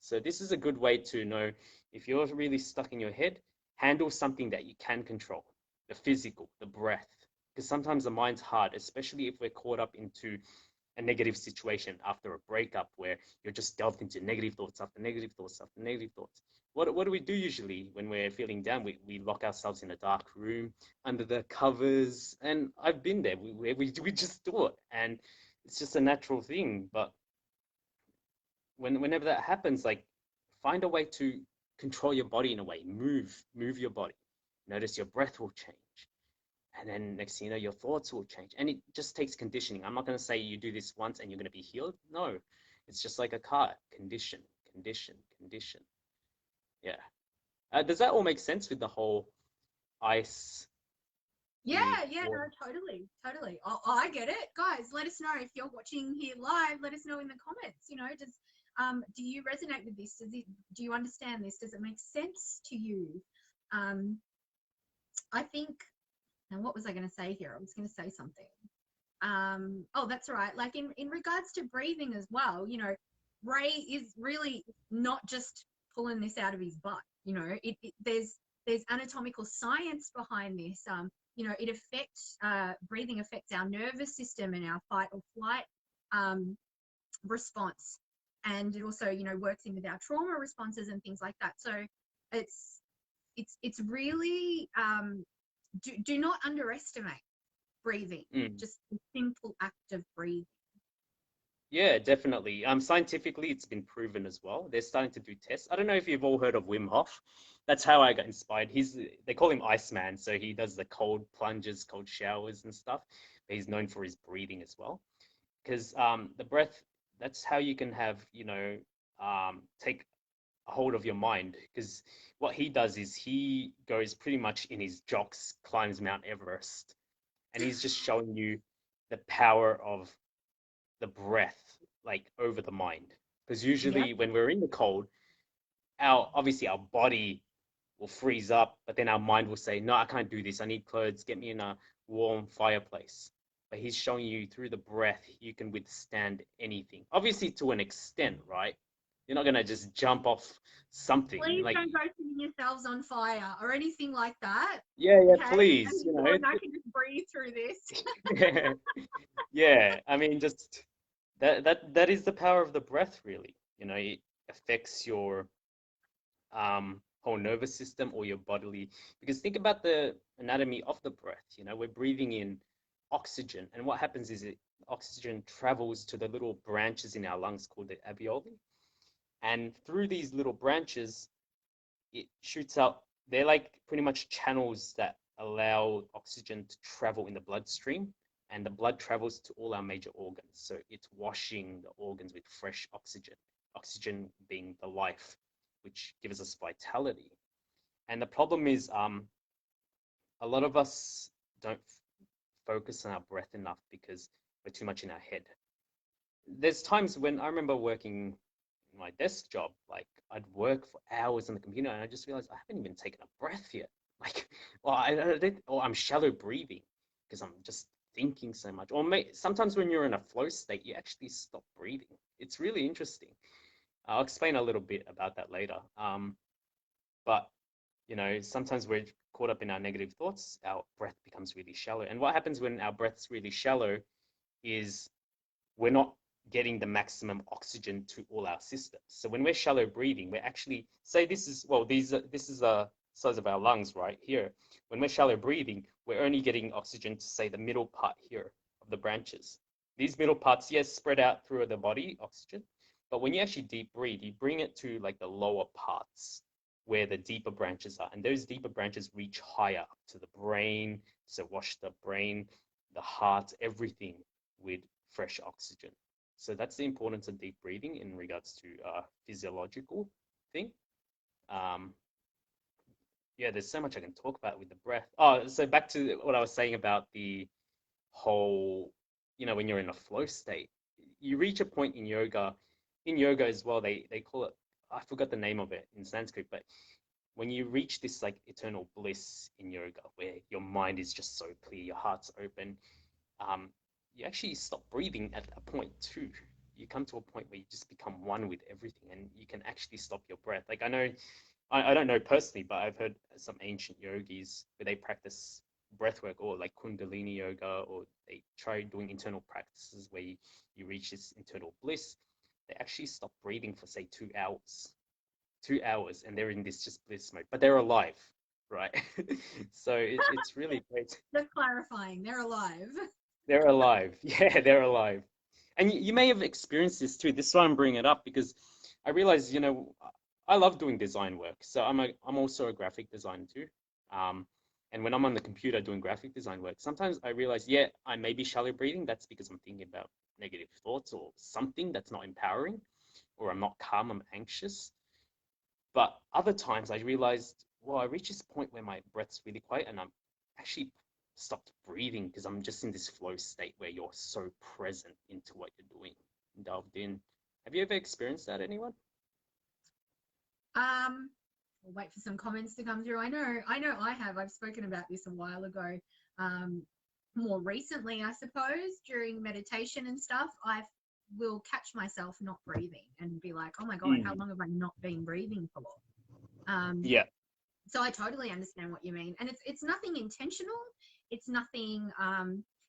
So this is a good way to know if you're really stuck in your head, handle something that you can control, the physical, the breath. Because sometimes the mind's hard, especially if we're caught up into a negative situation after a breakup where you're just delved into negative thoughts after negative thoughts after negative thoughts. What do we do usually when we're feeling down? We lock ourselves in a dark room under the covers. And I've been there. We just do it. And it's just a natural thing. But whenever that happens, like find a way to control your body in a way. Move your body. Notice your breath will change. And then next thing you know, your thoughts will change. And it just takes conditioning. I'm not going to say you do this once and you're going to be healed. No, it's just like a car. Condition, condition, condition. Yeah. Does that all make sense with the whole ice,
Yeah,
the
yeah, no,
water?
totally, totally. I get it. Guys, let us know if you're watching here live. Let us know in the comments. Do you resonate with this? Do you understand this? Does it make sense to you? Um, I think, now what was I going to say here? I was going to say something. Oh, that's right. Like in regards to breathing as well, Ray is really not just pulling this out of his butt. There's anatomical science behind this. It affects breathing affects our nervous system and our fight or flight um, response, and it also works in with our trauma responses and things like that. So it's it's really do not underestimate breathing,
Mm.
just the simple act of breathing.
Yeah, definitely. Scientifically, it's been proven as well. They're starting to do tests. I don't know if you've all heard of Wim Hof. That's how I got inspired. They call him Iceman, so he does the cold plunges, cold showers and stuff. But he's known for his breathing as well. Because the breath, that's how you can have, take a hold of your mind. Because what he does is he goes pretty much in his jocks, climbs Mount Everest, and he's just showing you the power of the breath like over the mind, because
Yeah.
usually when we're in the cold, our obviously our body will freeze up, but then our mind will say, no, I can't do this, I need clothes, get me in a warm fireplace. But he's showing you through the breath you can withstand anything, obviously to an extent, right? You're not going to just jump off something
Please
like,
don't go setting yourselves on fire or anything like that.
yeah,
Okay.
please,
And so I can just breathe through this.
yeah, I mean, just that is the power of the breath, really. It affects your whole nervous system or your bodily. Because think about the anatomy of the breath. We're breathing in oxygen, and what happens is oxygen travels to the little branches in our lungs called the alveoli, and through these little branches, it shoots out. They're like pretty much channels that allow oxygen to travel in the bloodstream, and the blood travels to all our major organs. So it's washing the organs with fresh oxygen, oxygen being the life. which gives us vitality. And the problem is, a lot of us don't focus on our breath enough because we're too much in our head. There's times when I remember working my desk job, like I'd work for hours on the computer and I just realized I haven't even taken a breath yet. Like, or I'm shallow breathing because I'm just thinking so much. Or sometimes when you're in a flow state, you actually stop breathing. It's really interesting. I'll explain a little bit about that later. But sometimes we're caught up in our negative thoughts, our breath becomes really shallow. And what happens when our breath's really shallow is we're not getting the maximum oxygen to all our systems. So when we're shallow breathing, we're actually, say this is the size of our lungs right here. When we're shallow breathing, we're only getting oxygen to, say, the middle part here of the branches. These middle parts, yes, spread out through the body, oxygen. But when you actually deep breathe, you bring it to like the lower parts where the deeper branches are. And those deeper branches reach higher up to the brain, so wash the brain, the heart, everything with fresh oxygen. So that's the importance of deep breathing in regards to physiological thing. Yeah, there's so much I can talk about with the breath. Oh, so back to what I was saying about the whole, when you're in a flow state, you reach a point in yoga as well, they call it, I forgot the name of it in Sanskrit, but when you reach this like eternal bliss in yoga, where your mind is just so clear, your heart's open, you actually stop breathing at a point too. You come to a point where you just become one with everything and you can actually stop your breath. Like I don't know personally, but I've heard some ancient yogis where they practice breath work or like Kundalini yoga, or they try doing internal practices where you reach this internal bliss. They actually stop breathing for, say, 2 hours. 2 hours, and they're in this just bliss mode, but they're alive, right? So it's really great.
Just clarifying, they're alive.
They're alive. Yeah, they're alive. And you may have experienced this too. This is why I'm bringing it up, because I realize, I love doing design work. So I'm also a graphic designer too. And when I'm on the computer doing graphic design work, sometimes I realize, yeah, I may be shallow breathing. That's because I'm thinking about negative thoughts or something that's not empowering, or I'm not calm, I'm anxious. But other times I realized, well, I reach this point where my breath's really quiet and I'm actually stopped breathing because I'm just in this flow state where you're so present into what you're doing, delved in. Have you ever experienced that, anyone?
We'll wait for some comments to come through. I know I have. I've spoken about this a while ago. More recently, I suppose, during meditation and stuff, I will catch myself not breathing and be like, oh my God, how long have I not been breathing for?
Yeah.
So I totally understand what you mean. And it's nothing intentional. It's nothing,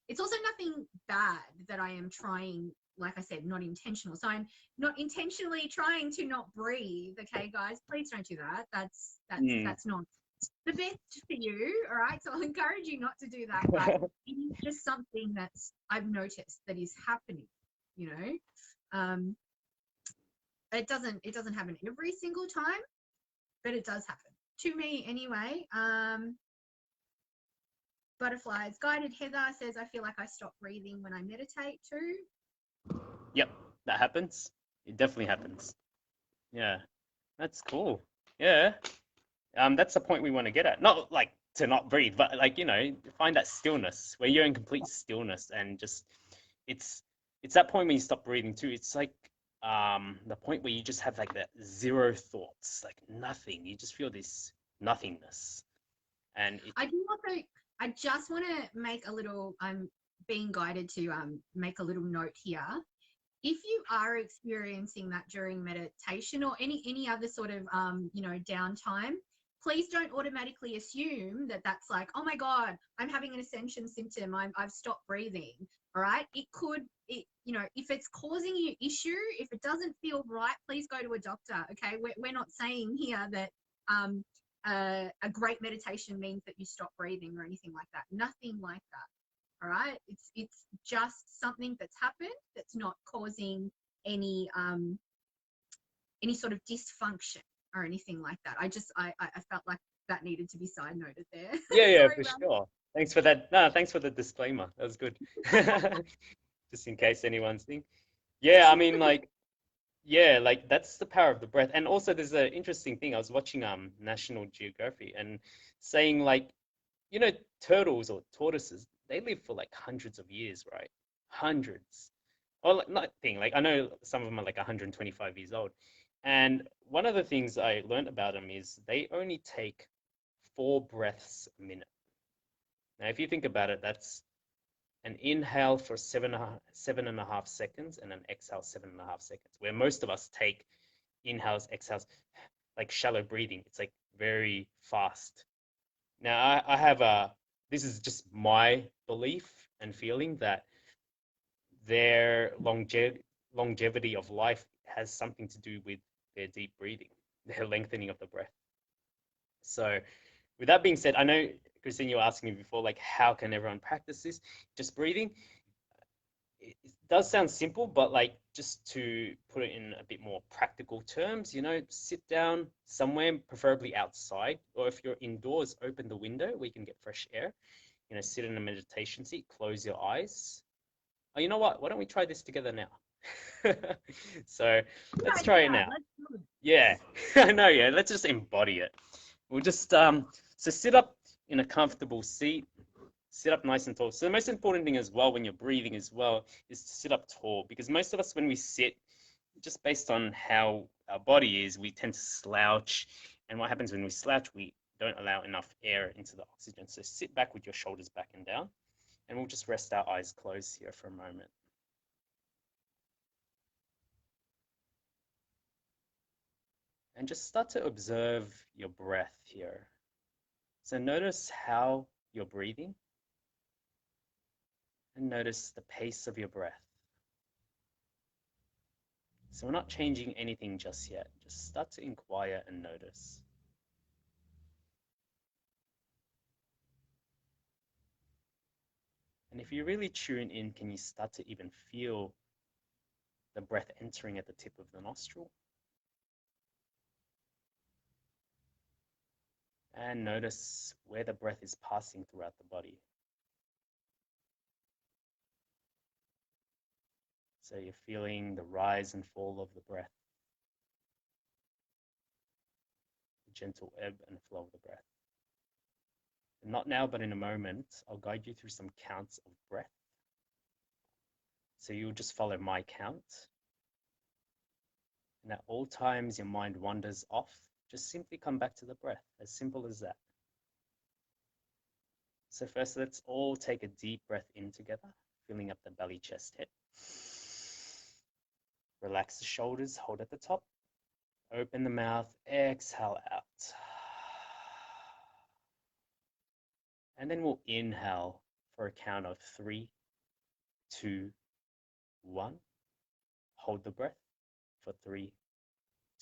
it's also nothing bad that I am trying, like I said, not intentional. So I'm not intentionally trying to not breathe. Okay, guys, please don't do that. That's not the best for you. All right. So I'll encourage you not to do that. But it is just something that's I've noticed that is happening, It doesn't happen every single time, but it does happen. To me anyway. Butterflies. Guided Heather says, I feel like I stop breathing when I meditate too.
Yep, that happens. It definitely happens. Yeah, that's cool. Yeah. That's the point we want to get at. Not like to not breathe, but like, find that stillness where you're in complete stillness, and just it's that point when you stop breathing too. It's like the point where you just have like that zero thoughts, like nothing. You just feel this nothingness. And
I just want to make a little, I'm being guided to make a little note here. If you are experiencing that during meditation or any other sort of downtime, please don't automatically assume that that's like, oh my God, I'm having an ascension symptom, I've stopped breathing. All right, it could, if it's causing you issue, if it doesn't feel right, please go to a doctor. Okay, we're not saying here that a great meditation means that you stop breathing or anything like that. Nothing like that. All right, it's just something that's happened that's not causing any sort of dysfunction or anything like that. I felt like that needed to be side noted there.
Yeah, for sure. Thanks for that. No, thanks for the disclaimer. That was good. Just in case anyone's thinking. Yeah, I mean, like, Yeah, like that's the power of the breath. And also there's an interesting thing. I was watching National Geography and saying like, you know, turtles or tortoises, they live for like hundreds of years, right? Hundreds. Or like not thing, like I know some of them are like 125 years old. And one of the things I learned about them is they only take 4 breaths a minute. Now, if you think about it, that's an inhale for 7.5 seconds and an exhale 7.5 seconds, where most of us take inhales, exhales, like shallow breathing. It's like very fast. Now, I have this is just my belief and feeling that their longevity of life has something to do with their deep breathing, their lengthening of the breath. So, with that being said, I know, Christine, you were asking me before, like, how can everyone practice this? Just breathing. It does sound simple, but like just to put it in a bit more practical terms, sit down somewhere, preferably outside, or if you're indoors, open the window where you can get fresh air. Sit in a meditation seat, close your eyes. Oh, you know what? Why don't we try this together now? So
Good
let's try it
idea.
now.
Let's do it.
Yeah, I know. Yeah, let's just embody it. We'll just so sit up in a comfortable seat, sit up nice and tall. So the most important thing as well when you're breathing as well is to sit up tall, because most of us when we sit, just based on how our body is, we tend to slouch. And what happens when we slouch, we don't allow enough air into the oxygen. So sit back with your shoulders back and down, and we'll just rest our eyes closed here for a moment. And just start to observe your breath here. So notice how you're breathing and notice the pace of your breath. So we're not changing anything just yet. Just start to inquire and notice. And if you really tune in, can you start to even feel the breath entering at the tip of the nostril? And notice where the breath is passing throughout the body. So you're feeling the rise and fall of the breath, the gentle ebb and flow of the breath. And not now, but in a moment, I'll guide you through some counts of breath. So you'll just follow my count. And at all times your mind wanders off, just simply come back to the breath, as simple as that. So first, let's all take a deep breath in together, filling up the belly, chest, head. Relax the shoulders, hold at the top. Open the mouth, exhale out. And then we'll inhale for a count of 3, 2, 1. Hold the breath for 3,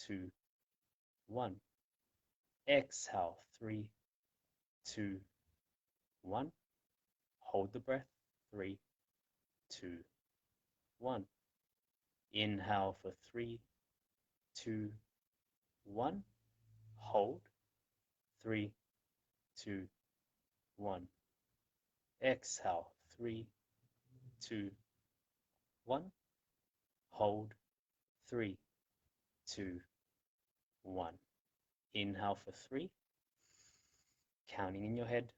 2, 1. Exhale, 3, 2, 1. Hold the breath, 3, 2, 1. Inhale for 3, 2, 1. Hold, 3, 2, 1. Exhale, 3, 2, 1. Hold, 3, 2, 1. Inhale for 3, counting in your head.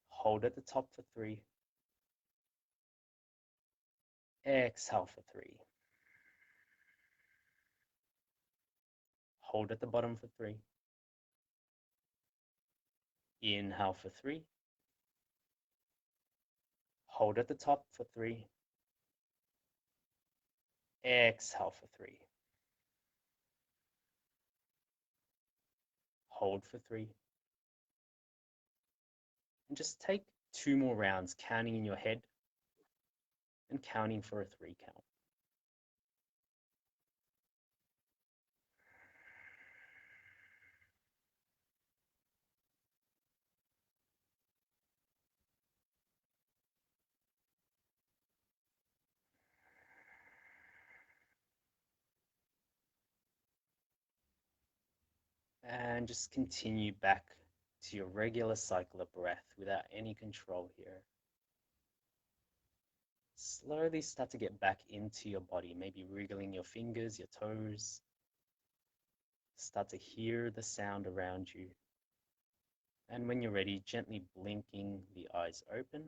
Hold at the top for 3. Exhale for 3. Hold at the bottom for 3. Inhale for 3. Hold at the top for 3. Exhale for 3. Hold for 3. And just take 2 more rounds, counting in your head and counting for a 3 count. And just continue back to your regular cycle of breath without any control here. slowly start to get back into your body, maybe wriggling your fingers, your toes. Start to hear the sound around you. And when you're ready, gently blinking the eyes open.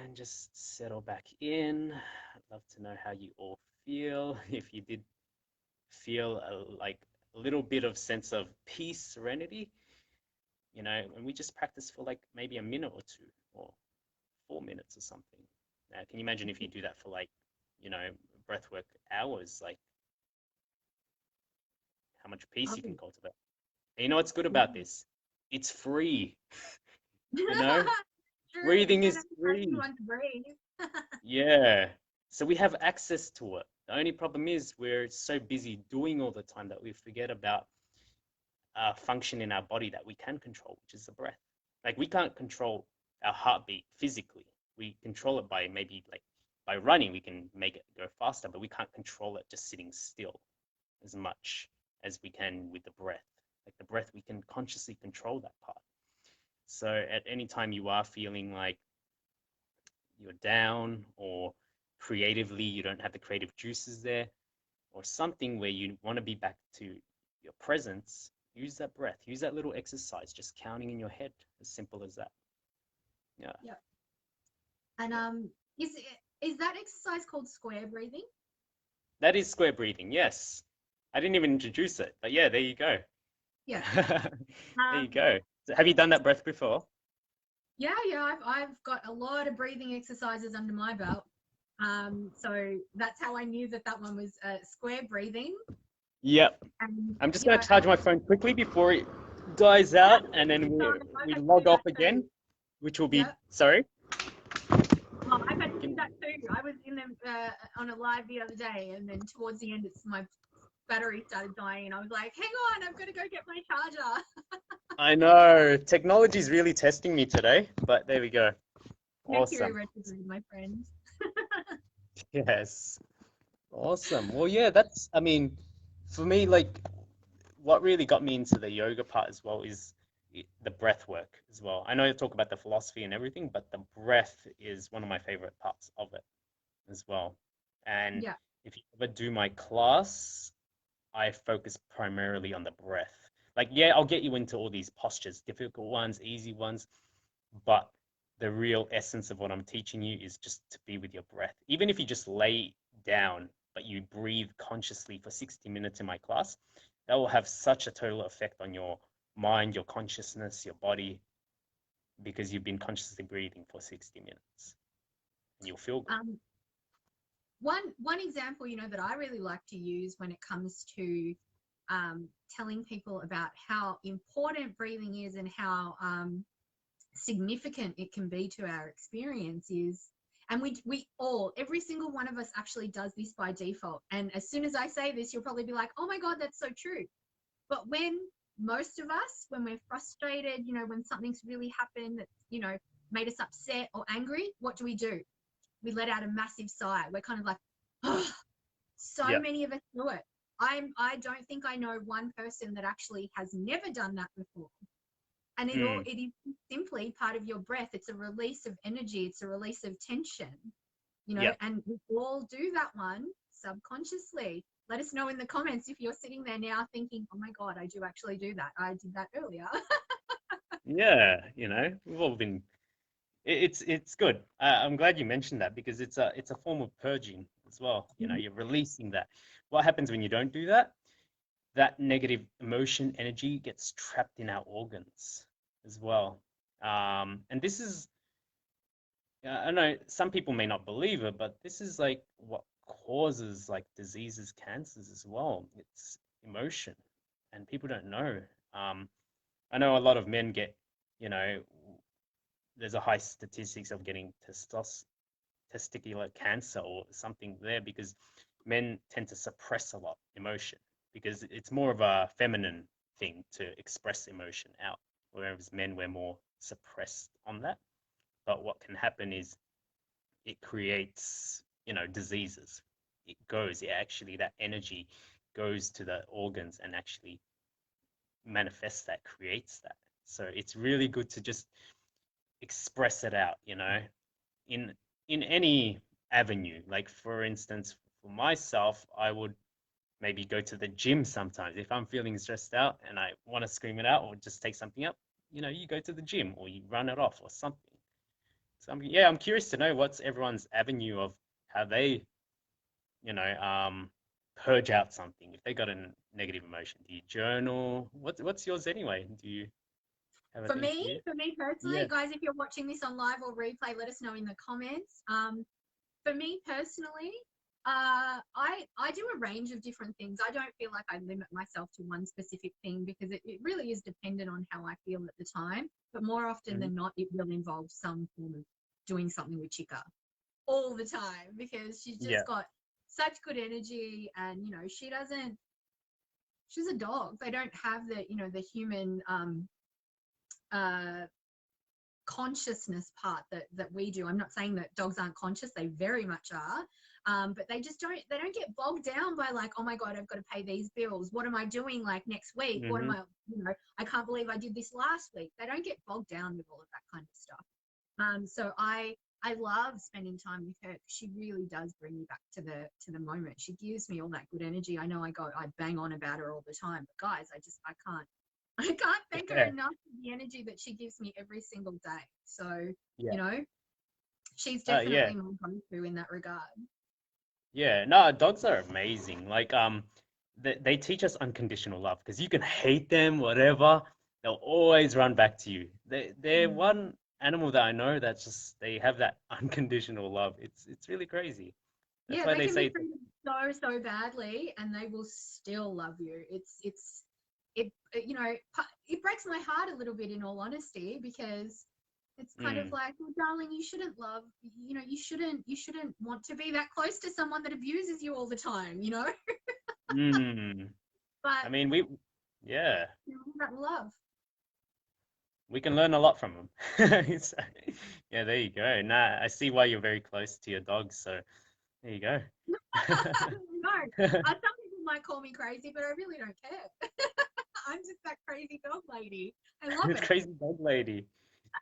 And just settle back in. I'd love to know how you all feel. If you did feel like a little bit of sense of peace, serenity, and we just practice for like maybe a minute or two or 4 minutes or something. Now, can you imagine if you do that for like, you know, breath work hours, like how much peace you can cultivate? And you know what's good about this? It's free, you know?
True.
Breathing
You don't
is
have to tell
free.
anyone to breathe.
Yeah. So we have access to it. The only problem is we're so busy doing all the time that we forget about a function in our body that we can control, which is the breath. Like we can't control our heartbeat physically. We control it by maybe like by running, we can make it go faster, but we can't control it just sitting still as much as we can with the breath. Like the breath, we can consciously control that part. So at any time you are feeling like you're down or creatively you don't have the creative juices there or something where you want to be back to your presence, use that breath, use that little exercise, just counting in your head, as simple as that. Yeah.
Yep. And is that exercise called square breathing?
That is square breathing, yes. I didn't even introduce it, but yeah, there you go.
Yeah.
There you go. So have you done that breath before?
Yeah, I've got a lot of breathing exercises under my belt. So that's how I knew that one was square breathing.
Yep.
And
I'm just going to charge my phone quickly before it dies out, and then we log off again, which will be, sorry?
Oh, I've had to do that too. I was in them on a live the other day, and then towards the end, my battery started dying, and I was like, "Hang on, I've got to go get my charger."
I know technology is really testing me today, but there we go.
Mercury
Awesome.
retrograde, my friend.
Yes. Awesome. Well, yeah, I mean, for me, like, what really got me into the yoga part as well is the breath work as well. I know you talk about the philosophy and everything, but the breath is one of my favorite parts of it as well. And
Yeah.
if you ever do my class, I focus primarily on the breath. Like, yeah, I'll get you into all these postures, difficult ones, easy ones, but the real essence of what I'm teaching you is just to be with your breath. Even if you just lay down, but you breathe consciously for 60 minutes in my class, that will have such a total effect on your mind, your consciousness, your body, because you've been consciously breathing for 60 minutes and you'll feel good.
One example, that I really like to use when it comes to telling people about how important breathing is and how significant it can be to our experience is, and we all, every single one of us actually does this by default. And as soon as I say this, you'll probably be like, "Oh my God, that's so true." But when most of us, when we're frustrated, when something's really happened that, made us upset or angry, what do? We let out a massive sigh. We're kind of like, oh, so many of us do it. I don't think I know one person that actually has never done that before. And it is simply part of your breath. It's a release of energy. It's a release of tension, and we all do that one subconsciously. Let us know in the comments if you're sitting there now thinking, "Oh my God, I do actually do that. I did that earlier."
Yeah, we've all been. It's good. I'm glad you mentioned that because it's a form of purging as well. You're releasing that. What happens when you don't do that? That negative emotion energy gets trapped in our organs as well. And this is, I know some people may not believe it, but this is like what causes like diseases, cancers as well. It's emotion, and people don't know. I know a lot of men get, you know, there's a high statistics of getting testicular cancer or something there because men tend to suppress a lot emotion because it's more of a feminine thing to express emotion out, whereas men were more suppressed on that. But what can happen is it creates, diseases. That energy goes to the organs and actually manifests that, creates that. So it's really good to just express it out, in any avenue. Like for instance, for myself, I would maybe go to the gym sometimes if I'm feeling stressed out and I want to scream it out or just take something up. You know, you go to the gym or you run it off or something. So I'm curious to know what's everyone's avenue of how they, you know, purge out something if they got a negative emotion. Do you journal? What's yours anyway? Do you have a
For
thing
me,
for you?
for me personally,
Yeah.
guys, if you're watching this on live or replay, let us know in the comments. For me personally, I do a range of different things. I don't feel like I limit myself to one specific thing because it really is dependent on how I feel at the time. But more often
Hmm.
than not, it will involve some form of doing something with Chica all the time because she's
Yeah.
just got such good energy, and she doesn't. She's a dog. They don't have the human uh consciousness part that we do. I'm not saying that dogs aren't conscious, they very much are, but they don't get bogged down by like, oh my god, I've got to pay these bills, what am I doing like next week, what am
Hmm.
I can't believe I did this last week. They don't get bogged down with all of that kind of stuff. So I love spending time with her because she really does bring me back to the moment. She gives me all that good energy. I know I bang on about her all the time, but guys, I can't I can't thank her
Yeah.
enough for the energy that she gives me every single day. So,
Yeah.
you know, she's
Yeah.
definitely my go-to in that regard.
Yeah. No, dogs are amazing. Like they teach us unconditional love because you can hate them, whatever, they'll always run back to you. They're
Mm.
one animal that I know that just they have that unconditional love. It's really crazy. That's
Yeah,
why
they
they
can be
say
treated so badly and they will still love you. It breaks my heart a little bit in all honesty because it's kind of
mm,
like, well, darling, you shouldn't love, you shouldn't want to be that close to someone that abuses you all the time.
mm. I
But
mean yeah,
that love.
we can learn a lot from them. So, yeah, there you go. Nah, I see why you're very close to your dogs, so there you go.
No, some people might call me crazy, but I really don't care. I'm just that crazy dog lady. I love it.
Crazy dog lady.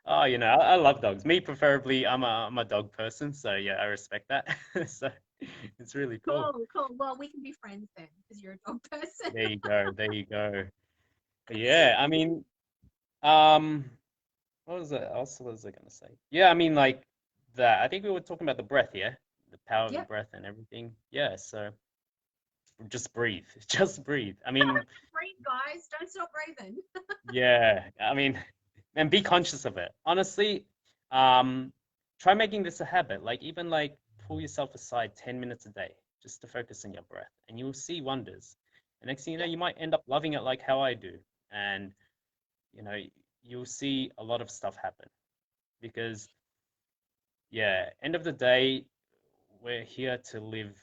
Oh, I love dogs. Me, preferably, I'm a dog person, so yeah, I respect that. So it's really cool.
Cool, cool. Well, we can be friends then because you're a dog person.
There you go. There you go. But yeah, I mean, um, what was it? What was I gonna say? Yeah, I mean, like that. I think we were talking about the breath, yeah, the power of the
Yep.
breath and everything. Yeah, so just breathe. Just breathe. I mean,
Breathe, guys. Don't stop breathing.
yeah, I mean, and be conscious of it. Honestly, um, try making this a habit. Like even like pull yourself aside 10 minutes a day just to focus on your breath, and you'll see wonders. And next thing you know,
Yeah.
you might end up loving it like how I do, and you know, you'll see a lot of stuff happen because yeah, end of the day, we're here to live,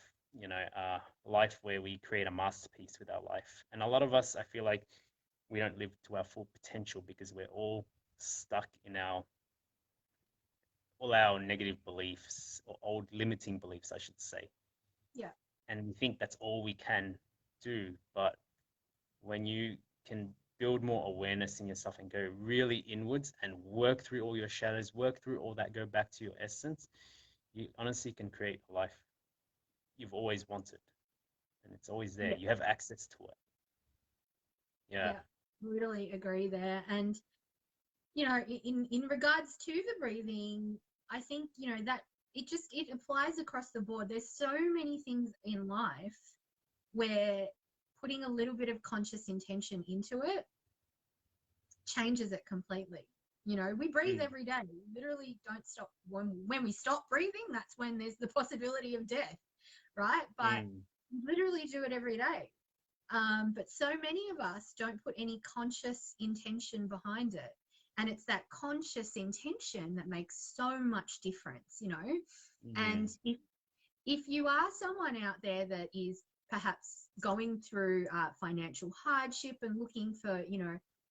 a life where we create a masterpiece with our life. And a lot of us, I feel like we don't live to our full potential because we're all stuck in all our negative beliefs or old limiting beliefs, I should say.
Yeah.
And we think that's all we can do. But when you can build more awareness in yourself and go really inwards and work through all your shadows, work through all that, go back to your essence, you honestly can create a life you've always wanted. And it's always there.
Yeah.
You have access to it. Yeah.
Yeah. Really agree there. And in regards to the breathing, I think that it applies across the board. There's so many things in life where putting a little bit of conscious intention into it changes it completely. We breathe
Mm,
every day. We literally don't stop. When we stop breathing, that's when there's the possibility of death, right? But
mm,
we literally do it every day. But so many of us don't put any conscious intention behind it. And it's that conscious intention that makes so much difference. And
mm,
if you are someone out there that is perhaps going through financial hardship and looking for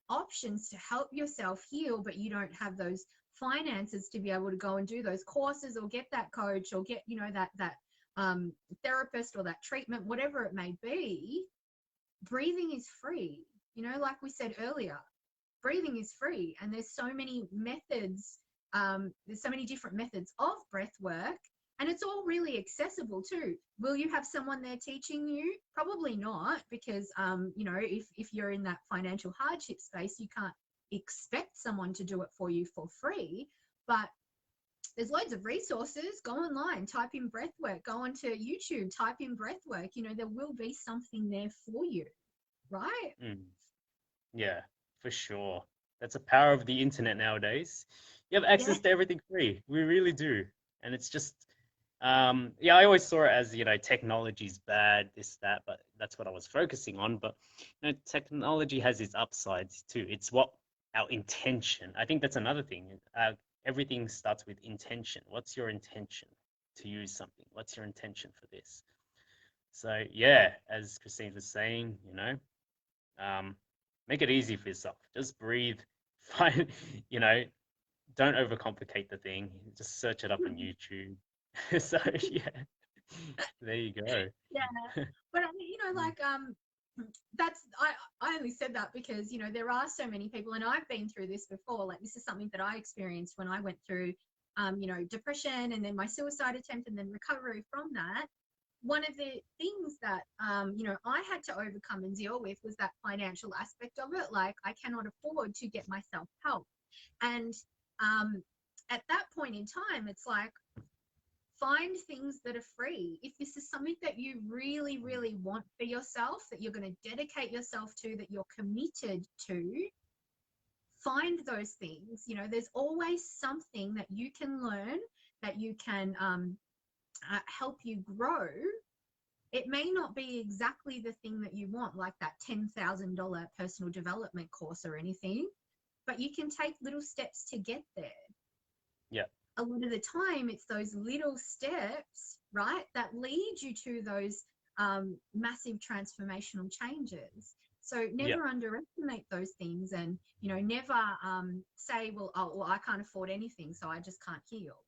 options to help yourself heal, but you don't have those finances to be able to go and do those courses or get that coach or get that therapist or that treatment, whatever it may be, breathing is free. Like we said earlier, breathing is free, and there's so many methods there's so many different methods of breath work, and it's all really accessible too. Will you have someone there teaching you? Probably not, because you know, if you're in that financial hardship space, you can't expect someone to do it for you for free. But there's loads of resources. Go online, type in breath work, go onto YouTube, type in breath work. You know, there will be something there for you, right?
Mm. Yeah, for sure. That's the power of the internet nowadays. You have
Yeah.
access to everything free. We really do. And it's just, yeah, I always saw it as, you know, technology's bad, this, that, but that's what I was focusing on. But, you know, technology has its upsides too. It's what our intention. I think that's another thing. Everything starts with intention. What's your intention to use something? What's your intention for this? So, yeah, as Christine was saying, you know, um, make it easy for yourself. Just breathe. Find, you know, don't overcomplicate the thing. Just search it up on YouTube. So yeah, there you go.
Yeah, but you know, like that's I only said that because, you know, there are so many people, and I've been through this before. Like, this is something that I experienced when I went through you know, depression, and then my suicide attempt, and then recovery from that. One of the things that you know, I had to overcome and deal with was that financial aspect of it. Like, I cannot afford to get myself help. And at that point in time, it's like, find things that are free. If this is something that you really, really want for yourself, that you're going to dedicate yourself to, that you're committed to, find those things. You know, there's always something that you can learn, that you can help you grow. It may not be exactly the thing that you want, like that $10,000 personal development course or anything, but you can take little steps to get there.
Yeah.
A lot of the time, it's those little steps, right, that lead you to those massive transformational changes. So
Yeah.
never underestimate those things, and, you know, never say, well, oh, well, I can't afford anything, so I just can't heal.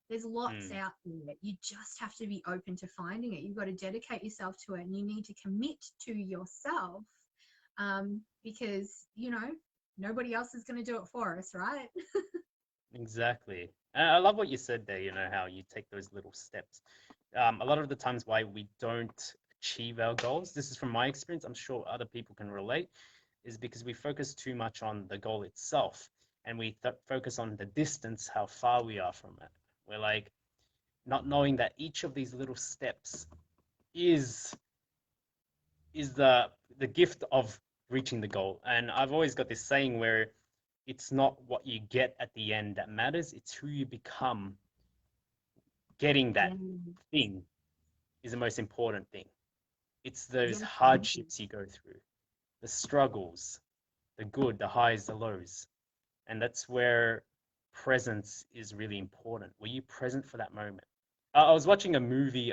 There's lots
Mm.
out there. You just have to be open to finding it. You've got to dedicate yourself to it, and you need to commit to yourself, because, you know, nobody else is going to do it for us, right?
Exactly. I love what you said there, you know, how you take those little steps. A lot of the times why we don't achieve our goals, this is from my experience, I'm sure other people can relate, is because we focus too much on the goal itself, and we focus on the distance, how far we are from it. We're like not knowing that each of these little steps is is the gift of reaching the goal. And I've always got this saying where it's not what you get at the end that matters, it's who you become getting
Yeah.
that thing is the most important thing. It's those
Yes.
hardships you go through, the struggles, the good, the highs, the lows. And that's where presence is really important. Were you present for that moment? I was watching a movie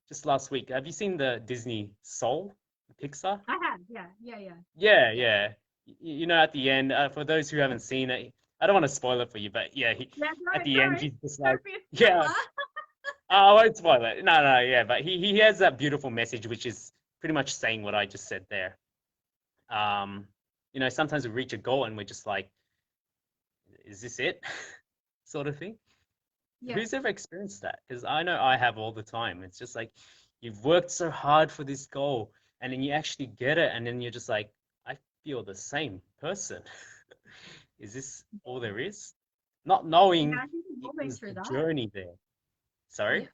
just last week. Have you seen the Disney Soul, Pixar?
I have, yeah, yeah, yeah,
Yeah,
yeah.
yeah. You know, at the end, for those who haven't seen it, I don't want to spoil it for you, but yeah,
Yeah,
at the end,
don't,
he's just like,
don't be a
yeah,
spoiler.
I won't spoil it. No, no, yeah, but he has that beautiful message, which is pretty much saying what I just said there. Um, you know, sometimes we reach a goal and we're just like, is this it? Sort of thing.
Yeah,
Who's ever experienced that? Because I know I have all the time. It's just like you've worked so hard for this goal, and then you actually get it, and then you're just like, I feel the same person. Is this all there is? Not
yeah,
knowing
I think we've
it
all been
was the
through that.
journey there. Sorry?
Yeah.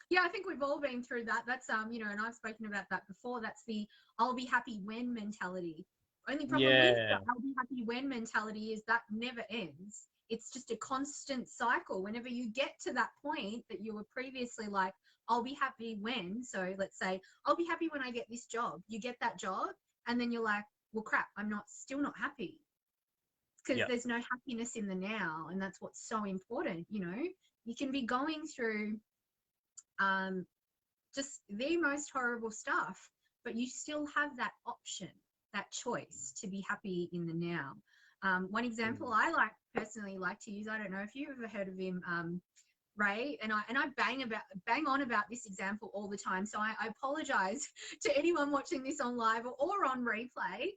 Yeah, I think we've all been through that. That's you know, and I've spoken about that before. That's the I'll be happy when mentality. Only problem with the
Yeah.
I'll be happy when mentality is that never ends. It's just a constant cycle. Whenever you get to that point that you were previously like, I'll be happy when, so let's say, I'll be happy when I get this job. You get that job, and then you're like, well, crap, I'm not still not happy, because
Yeah.
there's no happiness in the now, and that's what's so important. You know, you can be going through um, just the most horrible stuff, but you still have that option, that choice to be happy in the now. One example
Mm.
I personally like to use, I don't know if you've ever heard of him, Ray, and I bang on about this example all the time. So I apologize to anyone watching this on live or on replay.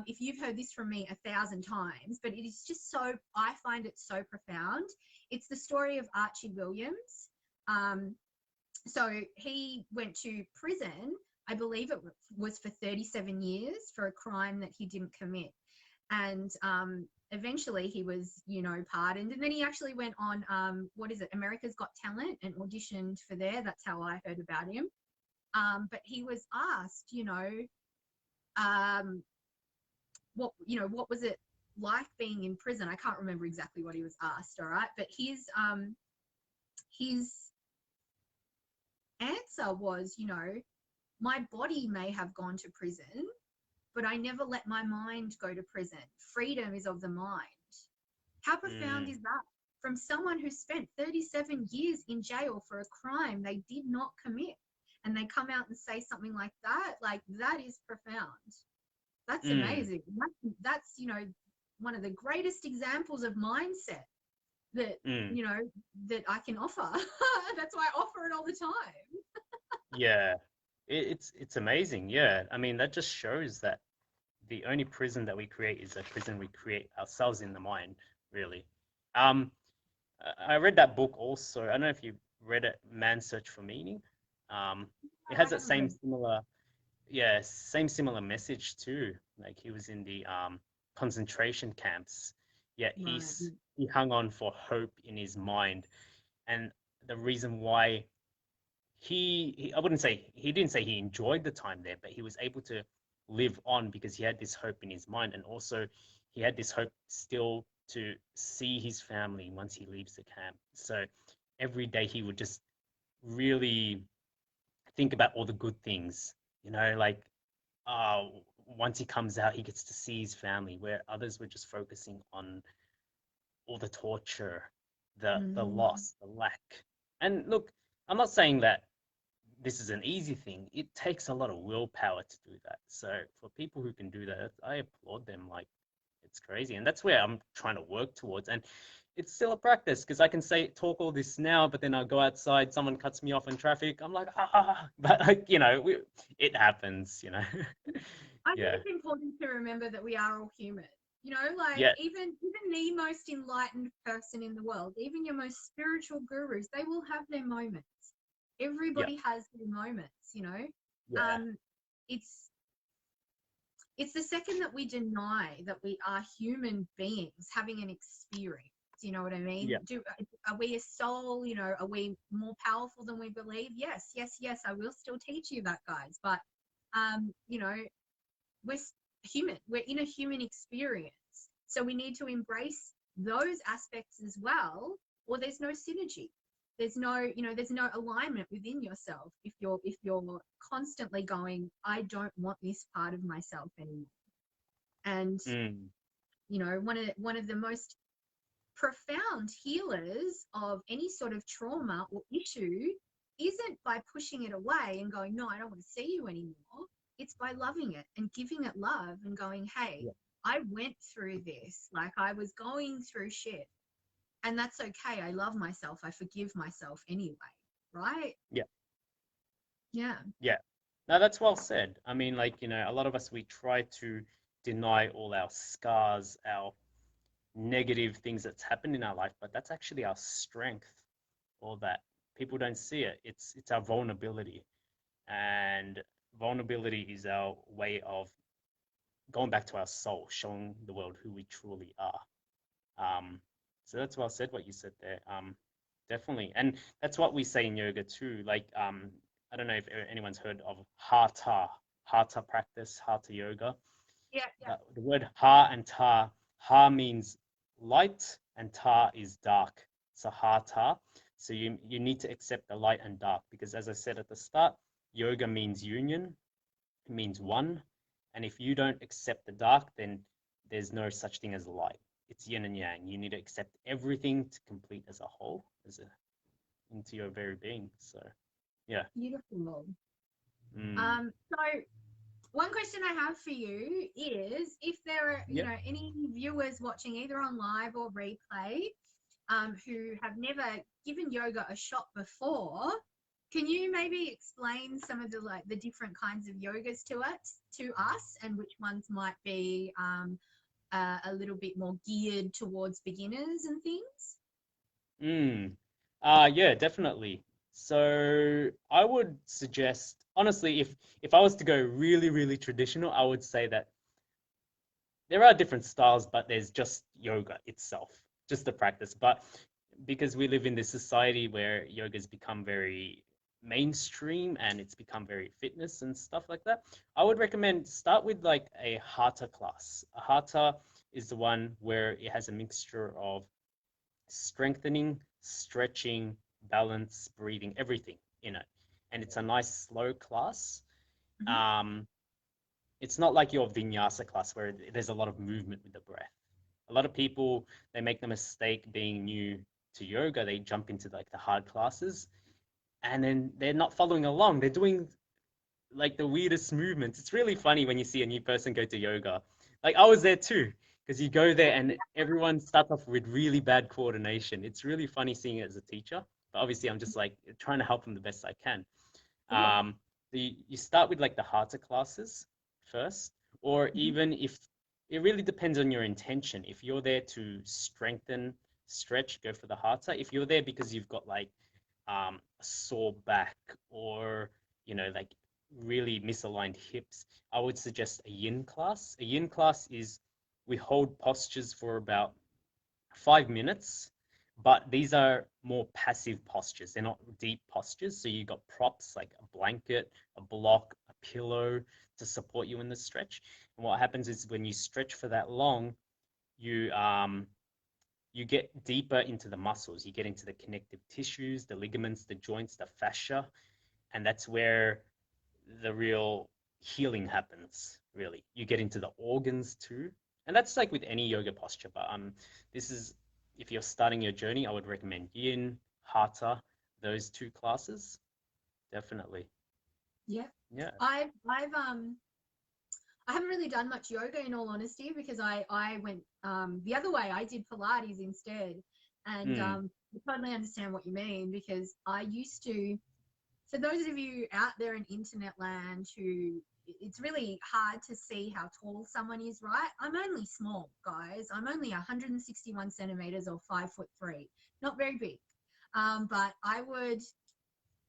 if you've heard this from me 1,000 times, but it is just so, I find it so profound. It's the story of Archie Williams. So he went to prison, I believe it was for 37 years for a crime that he didn't commit. And eventually he was, pardoned. And then he actually went on, America's Got Talent, and auditioned for there. That's how I heard about him. But he was asked, what was it like being in prison? I can't remember exactly what he was asked, all right? But his answer was, my body may have gone to prison, but I never let my mind go to prison. Freedom is of the mind. How profound is that? From someone who spent 37 years in jail for a crime they did not commit, and they come out and say something like that, that is profound. That's amazing. That's, one of the greatest examples of mindset that, that I can offer. That's why I offer it all the time.
Yeah, it's amazing. Yeah, I mean, that just shows that the only prison that we create is a prison we create ourselves in the mind, really. I read that book also. I don't know if you read it, Man's Search for Meaning. It has that same similar message too. Like he was in the concentration camps, yet he hung on for hope in his mind. And the reason why I wouldn't say, he didn't say he enjoyed the time there, but he was able to live on because he had this hope in his mind, and also he had this hope still to see his family once he leaves the camp. So every day he would just really think about all the good things, like once he comes out, he gets to see his family, where others were just focusing on all the torture, the loss, the lack. And look, I'm not saying that this is an easy thing. It takes a lot of willpower to do that. So for people who can do that, I applaud them. Like, it's crazy. And that's where I'm trying to work towards. And it's still a practice, because I can talk all this now, but then I'll go outside, someone cuts me off in traffic. I'm like, but it happens,
I think
Yeah.
it's important to remember that we are all human.
Yeah.
Even the most enlightened person in the world, even your most spiritual gurus, they will have their moments. Everybody has their moments,
Yeah.
It's the second that we deny that we are human beings having an experience. You know what I mean?
Yeah.
Are we a soul? Are we more powerful than we believe? Yes. I will still teach you that, guys. But we're human. We're in a human experience, so we need to embrace those aspects as well, or there's no synergy. There's no alignment within yourself if you're constantly going, I don't want this part of myself anymore. And one of the most profound healers of any sort of trauma or issue isn't by pushing it away and going, no, I don't want to see you anymore. It's by loving it and giving it love and going, hey, I went through this. Like, I was going through shit. And that's okay. I love myself. I forgive myself anyway. Right?
Yeah.
Yeah.
Yeah. No, that's well said. I mean, a lot of us, we try to deny all our scars, our negative things that's happened in our life, but that's actually our strength. All that people don't see it. It's our vulnerability, and vulnerability is our way of going back to our soul, showing the world who we truly are. So that's well said, what you said there. Definitely, and that's what we say in yoga too. I don't know if anyone's heard of hatha practice, hatha yoga.
Yeah.
The word ha and ta, ha means light and ta is dark. So hatha. So you need to accept the light and dark, because as I said at the start, yoga means union, it means one. And if you don't accept the dark, then there's no such thing as light. It's yin and yang. You need to accept everything to complete as a whole, into your very being. So, yeah.
Beautiful.
Mm.
So one question I have for you is, if there are, any viewers watching either on live or replay, who have never given yoga a shot before, Can you maybe explain some of the different kinds of yogas to us, and which ones might be a little bit more geared towards beginners and things?
Mm. Yeah, definitely. So I would suggest, honestly, if I was to go really, really traditional, I would say that there are different styles, but there's just yoga itself, just the practice. But because we live in this society where yoga's become very mainstream and it's become very fitness and stuff like that, I would recommend start with like a hatha class. A hatha is the one where it has a mixture of strengthening, stretching, balance, breathing, everything in it. And it's a nice slow class.
Hmm.
Um, it's not like your vinyasa class where there's a lot of movement with the breath. A lot of people, they make the mistake being new to yoga, they jump into like the hard classes and then they're not following along. They're doing like the weirdest movements. It's really funny when you see a new person go to yoga. Like I was there too, because you go there and everyone starts off with really bad coordination. It's really funny seeing it as a teacher. But obviously, I'm just like trying to help them the best I can.
Yeah.
Um, you start with like the harder classes first, or
Hmm.
even if it really depends on your intention. If you're there to strengthen, stretch, go for the harder. If you're there because you've got like a sore back or like really misaligned hips, I would suggest a yin class. A yin class is we hold postures for about 5 minutes, but these are more passive postures. They're not deep postures. So you got props like a blanket, a block, a pillow to support you in the stretch. And what happens is when you stretch for that long, you you get deeper into the muscles. You get into the connective tissues, the ligaments, the joints, the fascia, and that's where the real healing happens, really. You get into the organs too. And that's like with any yoga posture, but this is if you're starting your journey, I would recommend Yin, Hatha, those two classes. Definitely.
Yeah.
Yeah.
I've I haven't really done much yoga in all honesty, because I went the other way. I did Pilates instead, and
Mm,
I totally understand what you mean, because I used to. For those of you out there in internet land who it's really hard to see how tall someone is, right? I'm only small, guys. I'm only 161 centimeters or 5'3", not very big. But I would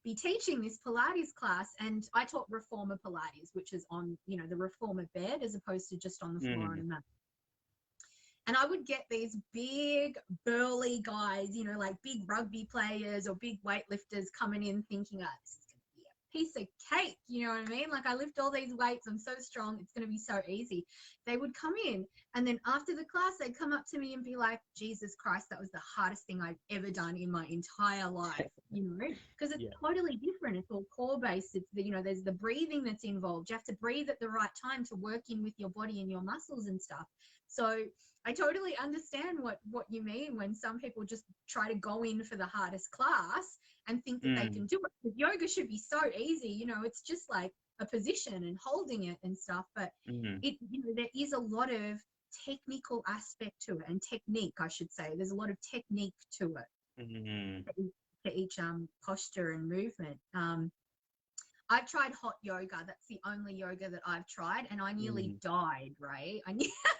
be teaching this Pilates class, and I taught reformer Pilates, which is on, the reformer bed as opposed to just on the floor on
mm,
a mat. And I would get these big, burly guys, like big rugby players or big weightlifters coming in thinking, this is going to be a piece of cake. You know what I mean? Like, I lift all these weights. I'm so strong. It's going to be so easy. They would come in. And then after the class, they'd come up to me and be like, Jesus Christ, that was the hardest thing I've ever done in my entire life, because it's
yeah.
totally different. It's all core based. It's there's the breathing that's involved. You have to breathe at the right time to work in with your body and your muscles and stuff. So I totally understand what you mean when some people just try to go in for the hardest class and think that they
Mm,
can do it. Because yoga should be so easy, it's just like a position and holding it and stuff. But
mm,
there is a lot of technical aspect to it, and technique, I should say. There's a lot of technique to it,
mm,
to each posture and movement. I've tried hot yoga. That's the only yoga that I've tried, and I nearly
mm.
died, right? I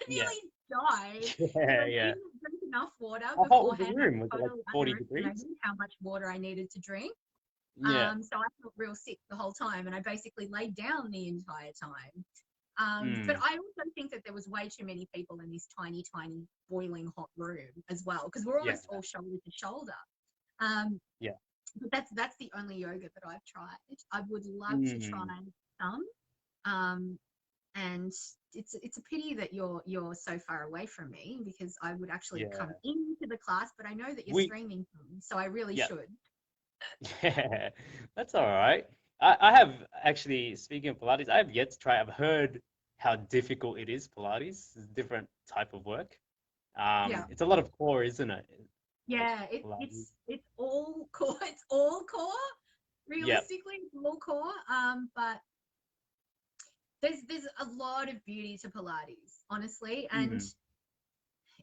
Yeah.
nearly died because
Yeah,
I
yeah.
didn't drink enough water
How hot was the
beforehand.
room? Was
I
it like
totally
40 degrees?
underestimated how much water I needed to drink.
Yeah.
So I felt real sick the whole time, and I basically laid down the entire time. But
Mm,
I also think that there was way too many people in this tiny, tiny, boiling hot room as well, because we're
yeah.
almost all shoulder to shoulder. Um,
Yeah.
but that's the only yoga that I've tried. I would love to try
Mm,
some, um, and it's a pity that you're so far away from me, because I would actually come
yeah.
into the class, but I know that you're
We,
streaming from, so I really
yeah.
should.
Yeah, that's all right. I have actually, speaking of Pilates, I have yet to try. I've heard how difficult it is, Pilates. It's a different type of work.
Yeah,
It's a lot of core, isn't it? Like
yeah.
Pilates.
It's all core. It's all core.
Yeah.
Realistically, it's all core. But there's a lot of beauty to Pilates, honestly, and
Mm,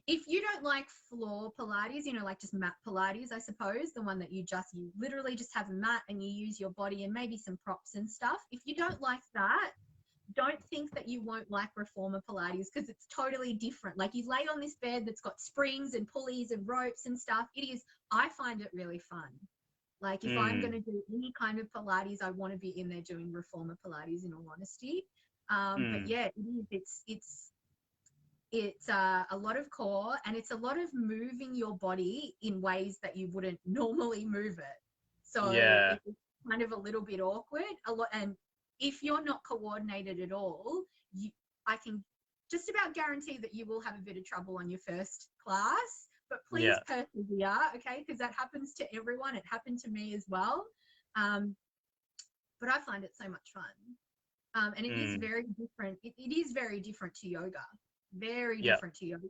if you don't like floor Pilates, you know, like just mat Pilates, I suppose, the one that you literally just have a mat and you use your body and maybe some props and stuff. If you don't like that, don't think that you won't like reformer Pilates, because it's totally different. Like, you lay on this bed that's got springs and pulleys and ropes and stuff. I find it really fun. Like, if I'm going to do any kind of Pilates, I want to be in there doing reformer Pilates, in all honesty. But yeah, it's a lot of core, and it's a lot of moving your body in ways that you wouldn't normally move it. So
Yeah.
it's kind of a little bit awkward. And if you're not coordinated at all, I can just about guarantee that you will have a bit of trouble on your first class. But please
Yeah.
persevere, okay? Because that happens to everyone. It happened to me as well. But I find it so much fun. And it is very different. It is very different to yoga. Very
Yeah.
different to yoga.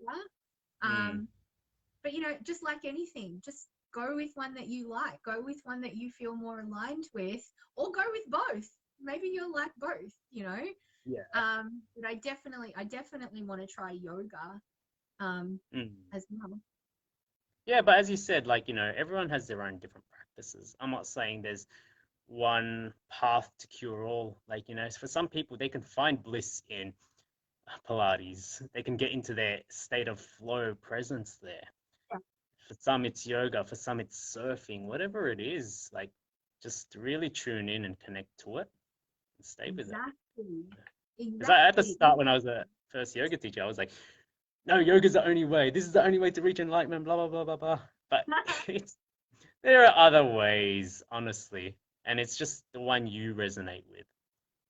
But, you know, just like anything, just go with one that you like. Go with one that you feel more aligned with, or go with both. Maybe you'll like both, you know.
Yeah.
But I definitely want to try yoga as well.
Yeah, but as you said, like, you know, everyone has their own different practices. I'm not saying there's one path to cure all. Like, you know, for some people, they can find bliss in Pilates. They can get into their state of flow presence there.
Yeah.
For some, it's yoga. For some, it's surfing. Whatever it is, like, just really tune in and connect to it and stay with it. Because at the start, when I was a first yoga teacher, I was like, no, yoga's the only way. This is the only way to reach enlightenment, blah, blah, blah, blah, blah. But there are other ways, honestly. And it's just the one you resonate with.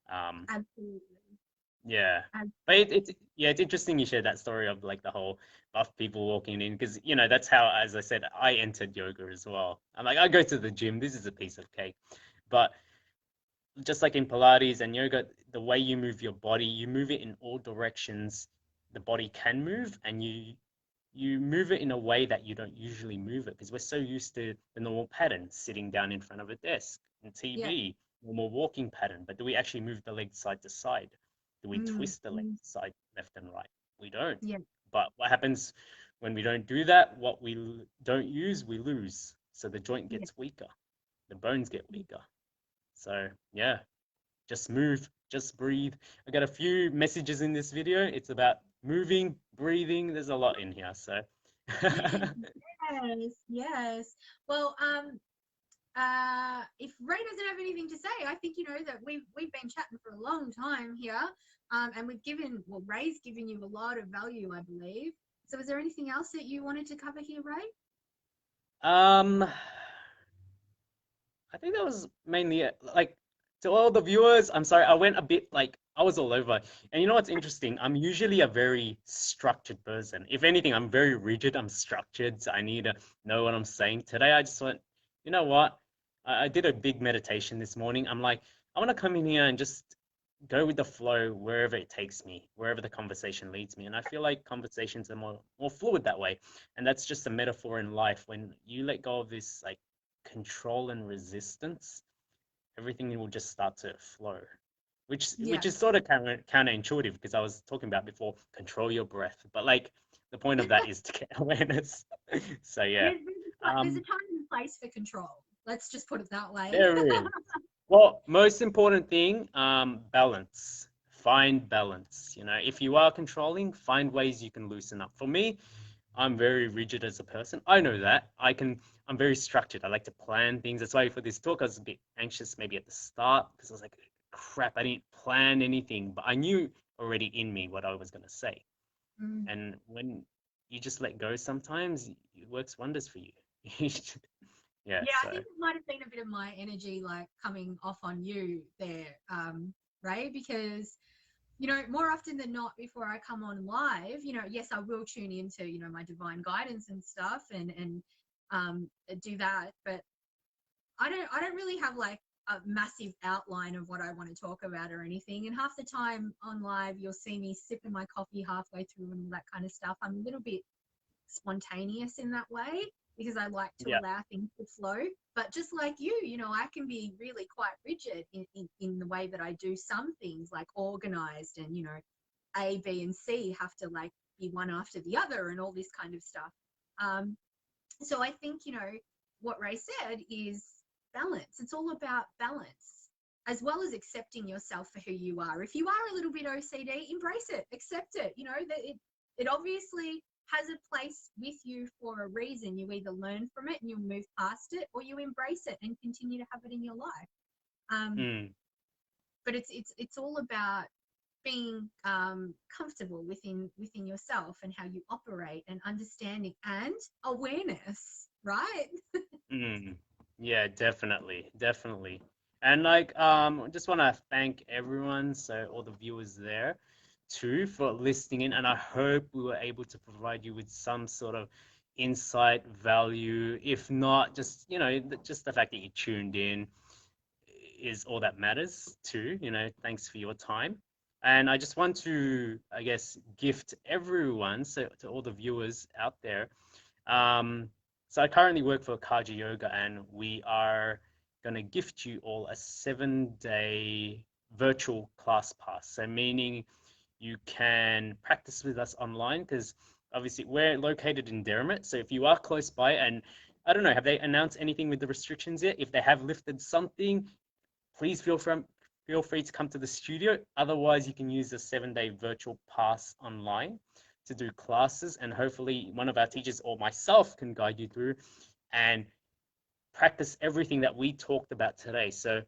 Absolutely.
Yeah. But it's interesting you shared that story of like the whole buff people walking in, because, you know, that's how, as I said, I entered yoga as well. I'm like, I go to the gym. This is a piece of cake. But just like in Pilates and yoga, the way you move your body, you move it in all directions the body can move, and you move it in a way that you don't usually move it, because we're so used to the normal pattern, sitting down in front of a desk and TV, normal walking pattern. But do we actually move the legs side to side? Do we twist the legs side, left and right? We don't.
Yeah.
But what happens when we don't do that? What we don't use, we lose. So the joint gets weaker, the bones get weaker. So yeah, just move, just breathe. I got a few messages in this video. It's about moving, breathing. There's a lot in here. So
Yes. Well, if Ray doesn't have anything to say, I think, you know, that we've been chatting for a long time here, and Ray's given you a lot of value, I believe. So is there anything else that you wanted to cover here, Ray?
I think that was mainly it. Like, to all the viewers, I'm sorry, I went a bit like I was all over. And you know what's interesting? I'm usually a very structured person. If anything, I'm very rigid. I'm structured. So I need to know what I'm saying. Today, I just went, you know what? I did a big meditation this morning. I'm like, I want to come in here and just go with the flow wherever it takes me, wherever the conversation leads me. And I feel like conversations are more fluid that way. And that's just a metaphor in life. When you let go of this like control and resistance, everything will just start to flow, which is sort of counterintuitive, because I was talking about before, control your breath, but like the point of that is to get awareness. So yeah,
There's a time and place for control. Let's just put it that way.
there is. Well, most important thing, balance. Find balance. You know, if you are controlling, find ways you can loosen up. For me, I'm very rigid as a person. I know that. I'm very structured. I like to plan things. That's why for this talk, I was a bit anxious maybe at the start, because I was like, crap, I didn't plan anything, but I knew already in me what I was going to say. And when you just let go, sometimes it works wonders for you. Yeah,
I think it might have been a bit of my energy like coming off on you there, Ray, because, you know, more often than not, before I come on live, you know, yes, I will tune into, you know, my divine guidance and stuff and do that, but I don't really have like a massive outline of what I want to talk about or anything. And half the time on live, you'll see me sipping my coffee halfway through and all that kind of stuff. I'm a little bit spontaneous in that way, because I like to allow things to flow. But just like you know, I can be really quite rigid in the way that I do some things, like organized, and, you know, A, B, and C have to like be one after the other and all this kind of stuff. So I think, you know, what Ray said is balance. It's all about balance, as well as accepting yourself for who you are. If you are a little bit OCD, embrace it, accept it. You know, that it obviously has a place with you for a reason. You either learn from it and you'll move past it, or you embrace it and continue to have it in your life. But it's all about being comfortable within yourself and how you operate, and understanding and awareness, right?
Yeah, definitely. And like, I just want to thank everyone, so all the viewers there too, for listening in. And I hope we were able to provide you with some sort of insight, value. If not, just, you know, just the fact that you tuned in is all that matters too. You know, thanks for your time. And I just want to, I guess, gift everyone, so to all the viewers out there. So I currently work for Carja Yoga, and we are going to gift you all a 7-day virtual class pass. So meaning you can practice with us online, because obviously we're located in Derrimut. So if you are close by, and I don't know, have they announced anything with the restrictions yet? If they have lifted something, please feel free to come to the studio. Otherwise, you can use the 7-day virtual pass online to do classes, and hopefully one of our teachers or myself can guide you through and practice everything that we talked about today. So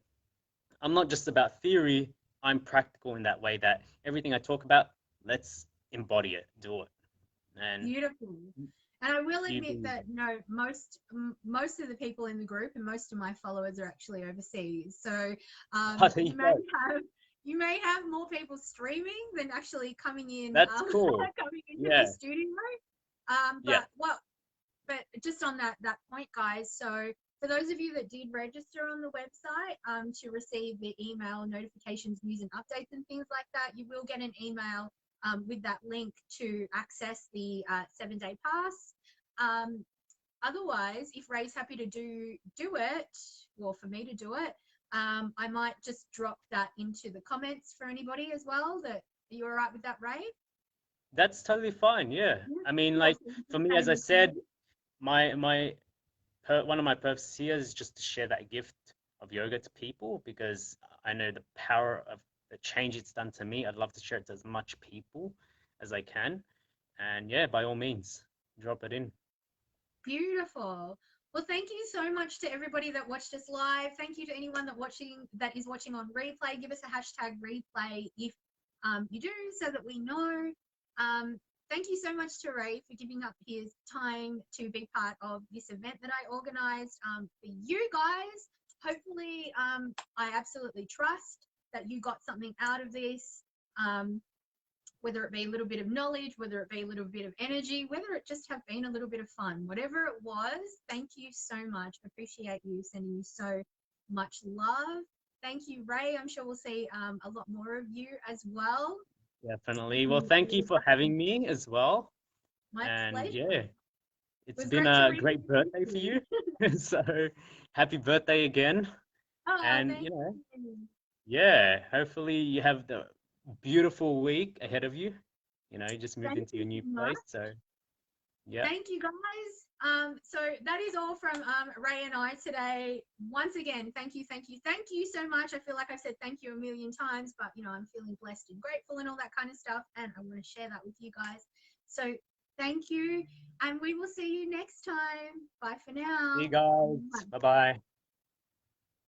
I'm not just about theory, I'm practical in that way, that everything I talk about, let's embody it, do it. And
Beautiful. And I will
you
admit that most of the people in the group and most of my followers are actually overseas. So you may have more people streaming than actually coming in.
That's cool.
Coming into
Yeah.
the studio.
Yeah.
But just on that point, guys. So for those of you that did register on the website to receive the email notifications, news and updates and things like that, you will get an email with that link to access the 7-day pass. Otherwise, if Ray's happy to do it, or for me to do it, I might just drop that into the comments for anybody as well. Are you all right with that, Ray?
That's totally fine. Yeah. I mean, like, for me, as I said, one of my purposes here is just to share that gift of yoga to people, because I know the power of the change it's done to me. I'd love to share it to as much people as I can. And yeah, by all means, drop it in.
Beautiful. Well, thank you so much to everybody that watched us live. Thank you to anyone that is watching on replay. Give us a hashtag replay if you do, so that we know. Thank you so much to Ray for giving up his time to be part of this event that I organized for you guys. Hopefully, I absolutely trust that you got something out of this, whether it be a little bit of knowledge, whether it be a little bit of energy, whether it just have been a little bit of fun, whatever it was. Thank you so much. Appreciate you, sending you so much love. Thank you, Ray. I'm sure we'll see a lot more of you as well.
Definitely. Well, thank you for having me as well.
My pleasure.
Yeah, it's been a great birthday for you. So happy birthday again.
Oh,
and yeah, hopefully you have the beautiful week ahead of you. Just moved into your new place. So yeah.
Thank you, guys. So that is all from Ray and I today. Once again, thank you so much. I feel like I've said thank you a million times, but I'm feeling blessed and grateful and all that kind of stuff, and I want to share that with you guys. So thank you, and we will see you next time. Bye for now.
See you guys. Bye-bye.